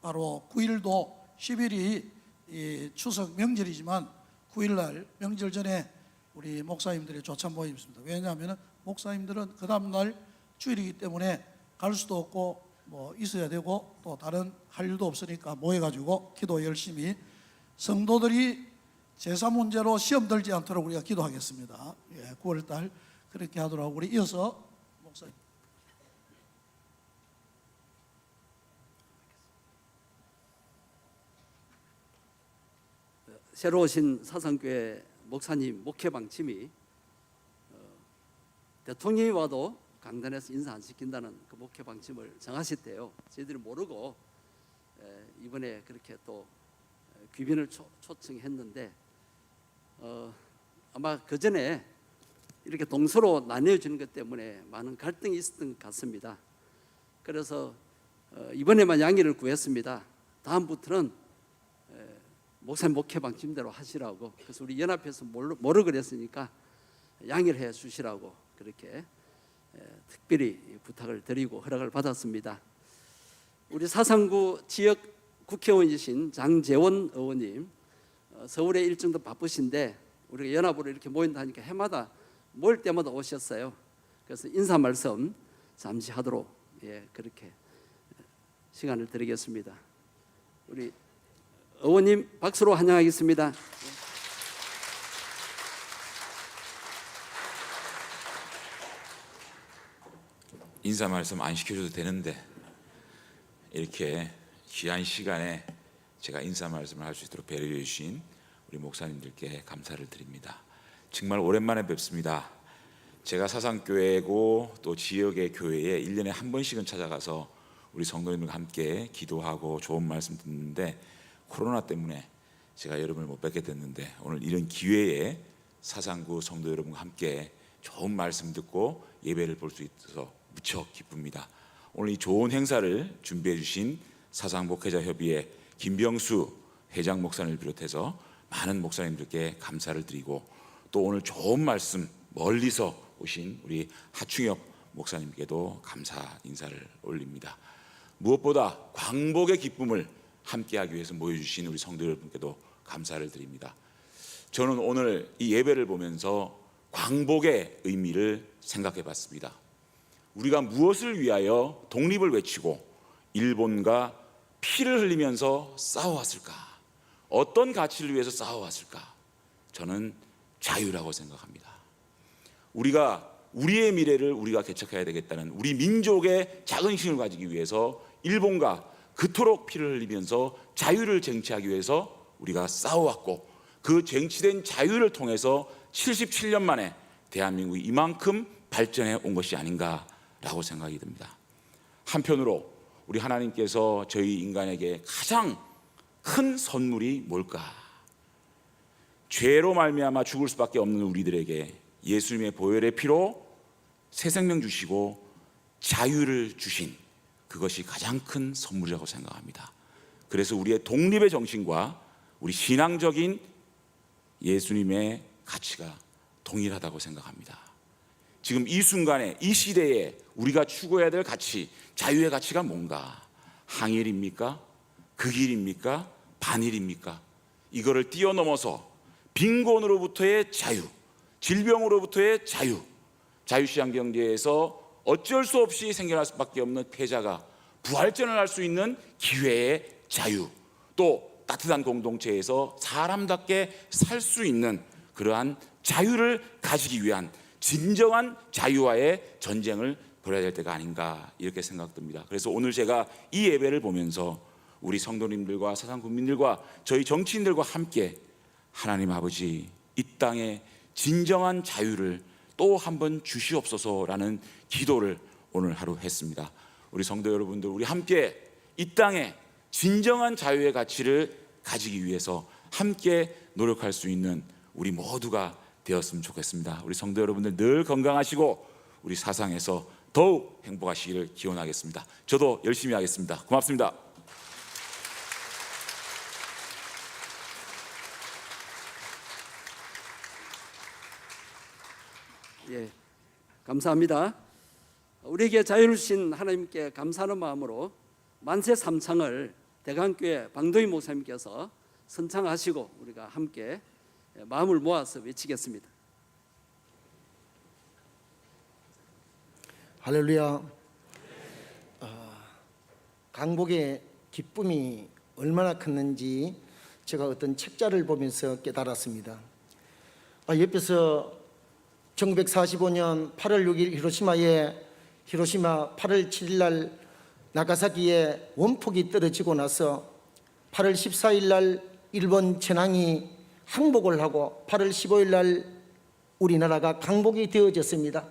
바로 9일도 10일이 이 추석 명절이지만 9일날 명절 전에 우리 목사님들의 조찬 모임이 있습니다. 왜냐하면 목사님들은 그 다음날 주일이기 때문에 갈 수도 없고 뭐 있어야 되고 또 다른 할 일도 없으니까 모여가지고 기도 열심히, 성도들이 제사 문제로 시험 들지 않도록 우리가 기도하겠습니다. 9월달 그렇게 하도록 우리 이어서 목사님. 새로 오신 사상교회 목사님 목회 방침이 대통령이 와도 강단에서 인사 안 시킨다는 그 목회 방침을 정하셨대요. 저희들이 모르고 이번에 그렇게 또 귀빈을 초청했는데, 아마 그 전에 이렇게 동서로 나뉘어지는 것 때문에 많은 갈등이 있었던 것 같습니다. 그래서 이번에만 양해를 구했습니다. 다음부터는 목사님 목회 방침대로 하시라고. 그래서 우리 연합에서 뭐로 그랬으니까 양해를 해 주시라고 그렇게 특별히 부탁을 드리고 허락을 받았습니다. 우리 사상구 지역 국회의원이신 장재원 의원님, 서울의 일정도 바쁘신데 우리가 연합으로 이렇게 모인다 하니까 해마다 모일 때마다 오셨어요. 그래서 인사 말씀 잠시 하도록 그렇게 시간을 드리겠습니다. 우리 의원님 박수로 환영하겠습니다. 인사 말씀 안 시켜줘도 되는데 이렇게 귀한 시간에 제가 인사 말씀을 할 수 있도록 배려해 주신 우리 목사님들께 감사를 드립니다. 정말 오랜만에 뵙습니다. 제가 사상교회고 또 지역의 교회에 1년에 한 번씩은 찾아가서 우리 성도님들과 함께 기도하고 좋은 말씀 듣는데, 코로나 때문에 제가 여러분을 못 뵙게 됐는데 오늘 이런 기회에 사상구 성도 여러분과 함께 좋은 말씀 듣고 예배를 볼 수 있어서 무척 기쁩니다. 오늘 이 좋은 행사를 준비해 주신 사상목회자협의회 김병수 회장 목사님을 비롯해서 많은 목사님들께 감사를 드리고, 또 오늘 좋은 말씀 멀리서 오신 우리 하충엽 목사님께도 감사 인사를 올립니다. 무엇보다 광복의 기쁨을 함께하기 위해서 모여주신 우리 성도 여러분께도 감사를 드립니다. 저는 오늘 이 예배를 보면서 광복의 의미를 생각해 봤습니다. 우리가 무엇을 위하여 독립을 외치고 일본과 피를 흘리면서 싸워왔을까? 어떤 가치를 위해서 싸워왔을까? 저는 자유라고 생각합니다. 우리가 우리의 미래를 우리가 개척해야 되겠다는 우리 민족의 자긍심을 가지기 위해서 일본과 그토록 피를 흘리면서 자유를 쟁취하기 위해서 우리가 싸워왔고, 그 쟁취된 자유를 통해서 77년 만에 대한민국이 이만큼 발전해 온 것이 아닌가라고 생각이 듭니다. 한편으로 우리 하나님께서 저희 인간에게 가장 큰 선물이 뭘까? 죄로 말미암아 죽을 수밖에 없는 우리들에게 예수님의 보혈의 피로 새 생명 주시고 자유를 주신, 그것이 가장 큰 선물이라고 생각합니다. 그래서 우리의 독립의 정신과 우리 신앙적인 예수님의 가치가 동일하다고 생각합니다. 지금 이 순간에, 이 시대에 우리가 추구해야 될 가치, 자유의 가치가 뭔가? 항일입니까? 그 길입니까? 반일입니까? 이거를 뛰어넘어서 빈곤으로부터의 자유, 질병으로부터의 자유, 자유시장 경제에서 어쩔 수 없이 생겨날 수밖에 없는 패자가 부활전을 할 수 있는 기회의 자유, 또 따뜻한 공동체에서 사람답게 살 수 있는 그러한 자유를 가지기 위한 진정한 자유와의 전쟁을 벌여야 될 때가 아닌가 이렇게 생각됩니다. 그래서 오늘 제가 이 예배를 보면서 우리 성도님들과 사상 국민들과 저희 정치인들과 함께 하나님 아버지 이 땅에 진정한 자유를 또 한 번 주시옵소서라는 기도를 오늘 하루 했습니다. 우리 성도 여러분들, 우리 함께 이 땅에 진정한 자유의 가치를 가지기 위해서 함께 노력할 수 있는 우리 모두가 되었으면 좋겠습니다. 우리 성도 여러분들 늘 건강하시고 우리 사상에서 더욱 행복하시기를 기원하겠습니다. 저도 열심히 하겠습니다. 고맙습니다. 예, 감사합니다. 우리에게 자유를 주신 하나님께 감사하는 마음으로 만세 삼창을 대강교회 방도희 목사님께서 선창하시고 우리가 함께 마음을 모아서 외치겠습니다. 할렐루야. 강복의 기쁨이 얼마나 컸는지 제가 어떤 책자를 보면서 깨달았습니다. 옆에서 1945년 8월 6일 히로시마 8월 7일 날 나가사키에 원폭이 떨어지고 나서 8월 14일 날 일본 전황이 항복을 하고 8월 15일 날 우리나라가 강복이 되어졌습니다.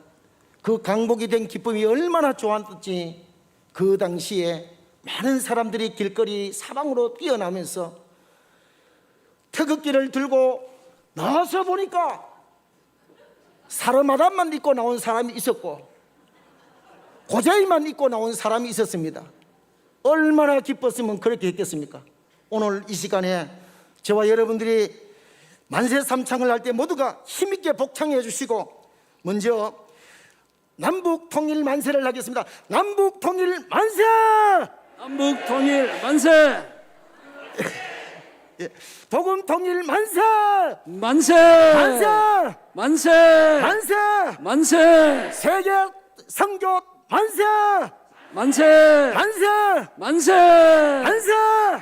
그 강복이 된 기쁨이 얼마나 좋았는지 그 당시에 많은 사람들이 길거리 사방으로 뛰어나면서 태극기를 들고 나와서 보니까 사르마단만 입고 나온 사람이 있었고 고자이만 입고 나온 사람이 있었습니다. 얼마나 기뻤으면 그렇게 했겠습니까? 오늘 이 시간에 저와 여러분들이 만세 삼창을 할 때 모두가 힘있게 복창해 주시고 먼저 남북 통일 만세를 하겠습니다. 남북 통일 만세! 남북 통일 만세! 예, 복음 통일 만세! 만세! 만세! 만세! 만세! 만세! 세계 성교 만세! 만세! 만세! 만세! 만세!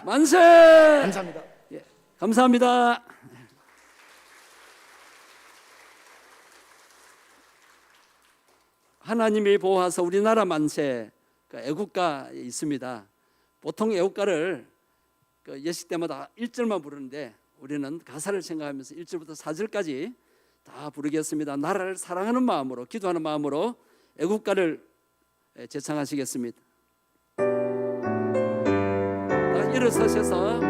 만세! 감사합니다. 예, 감사합니다. 하나님이 보호하사 우리나라 만세, 애국가에 있습니다. 보통 애국가를 예식 때마다 1절만 부르는데 우리는 가사를 생각하면서 1절부터 4절까지 다 부르겠습니다. 나라를 사랑하는 마음으로, 기도하는 마음으로 애국가를 제창하시겠습니다. 일어서셔서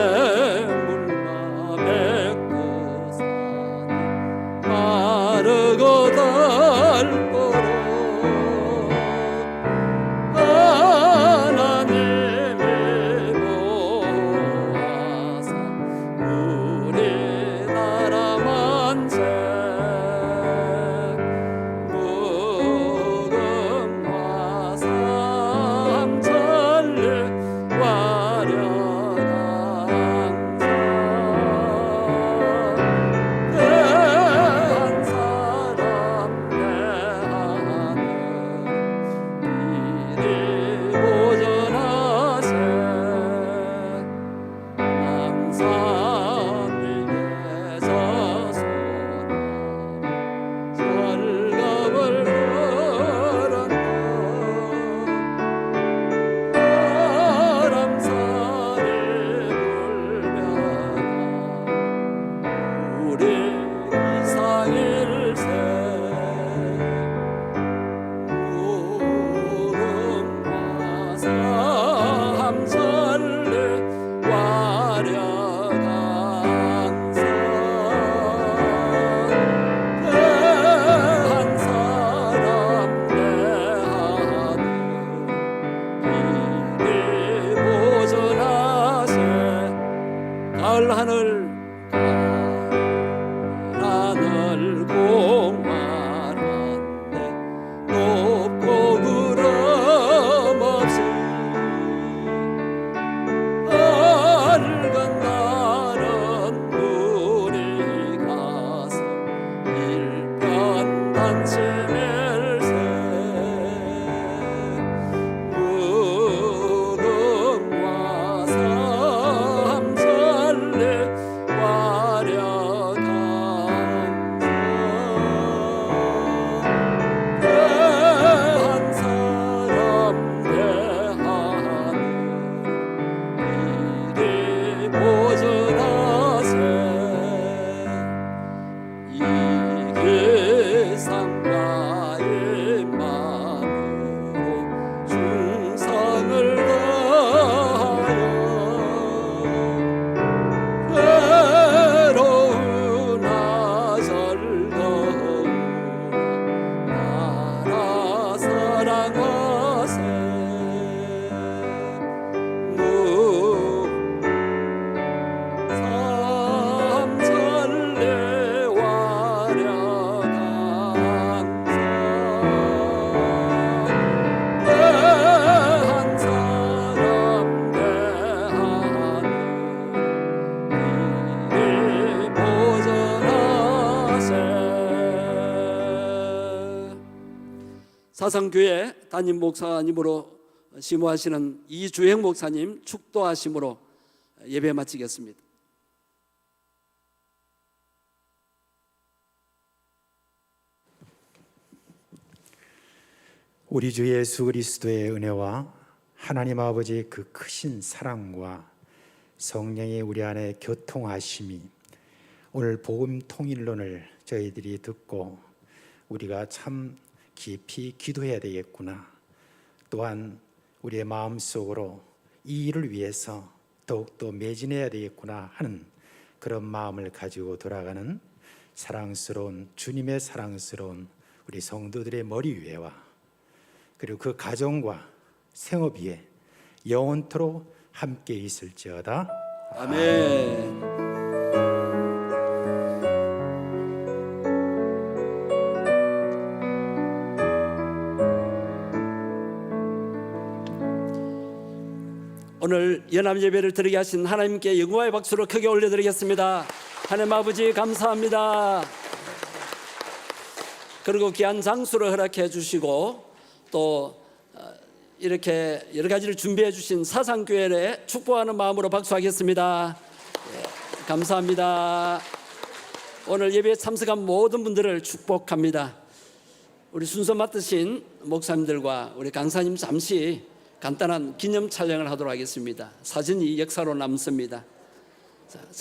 종해물마 백두산이 마르고 닳도록 하나님이 보호하사 우리나라 만세 사상교회 담임 목사님으로 심호하시는 이주행 목사님 축도하심으로 예배 마치겠습니다. 우리 주 예수 그리스도의 은혜와 하나님 아버지의 그 크신 사랑과 성령의 우리 안에 교통하심이 오늘 복음 통일론을 저희들이 듣고 우리가 참 깊이 기도해야 되겠구나, 또한 우리의 마음속으로 이 일을 위해서 더욱더 매진해야 되겠구나 하는 그런 마음을 가지고 돌아가는 사랑스러운 주님의 사랑스러운 우리 성도들의 머리 위에와 그리고 그 가정과 생업 위에 영원토록 함께 있을지어다. 아멘. 오늘 연합 예배를 드리게 하신 하나님께 영광의 박수를 크게 올려드리겠습니다. 하나님 아버지 감사합니다. 그리고 귀한 장수를 허락해 주시고 또 이렇게 여러 가지를 준비해 주신 사상교회에 축복하는 마음으로 박수하겠습니다. 감사합니다. 오늘 예배에 참석한 모든 분들을 축복합니다. 우리 순서 맡으신 목사님들과 우리 강사님 잠시 간단한 기념 촬영을 하도록 하겠습니다. 사진이 역사로 남습니다.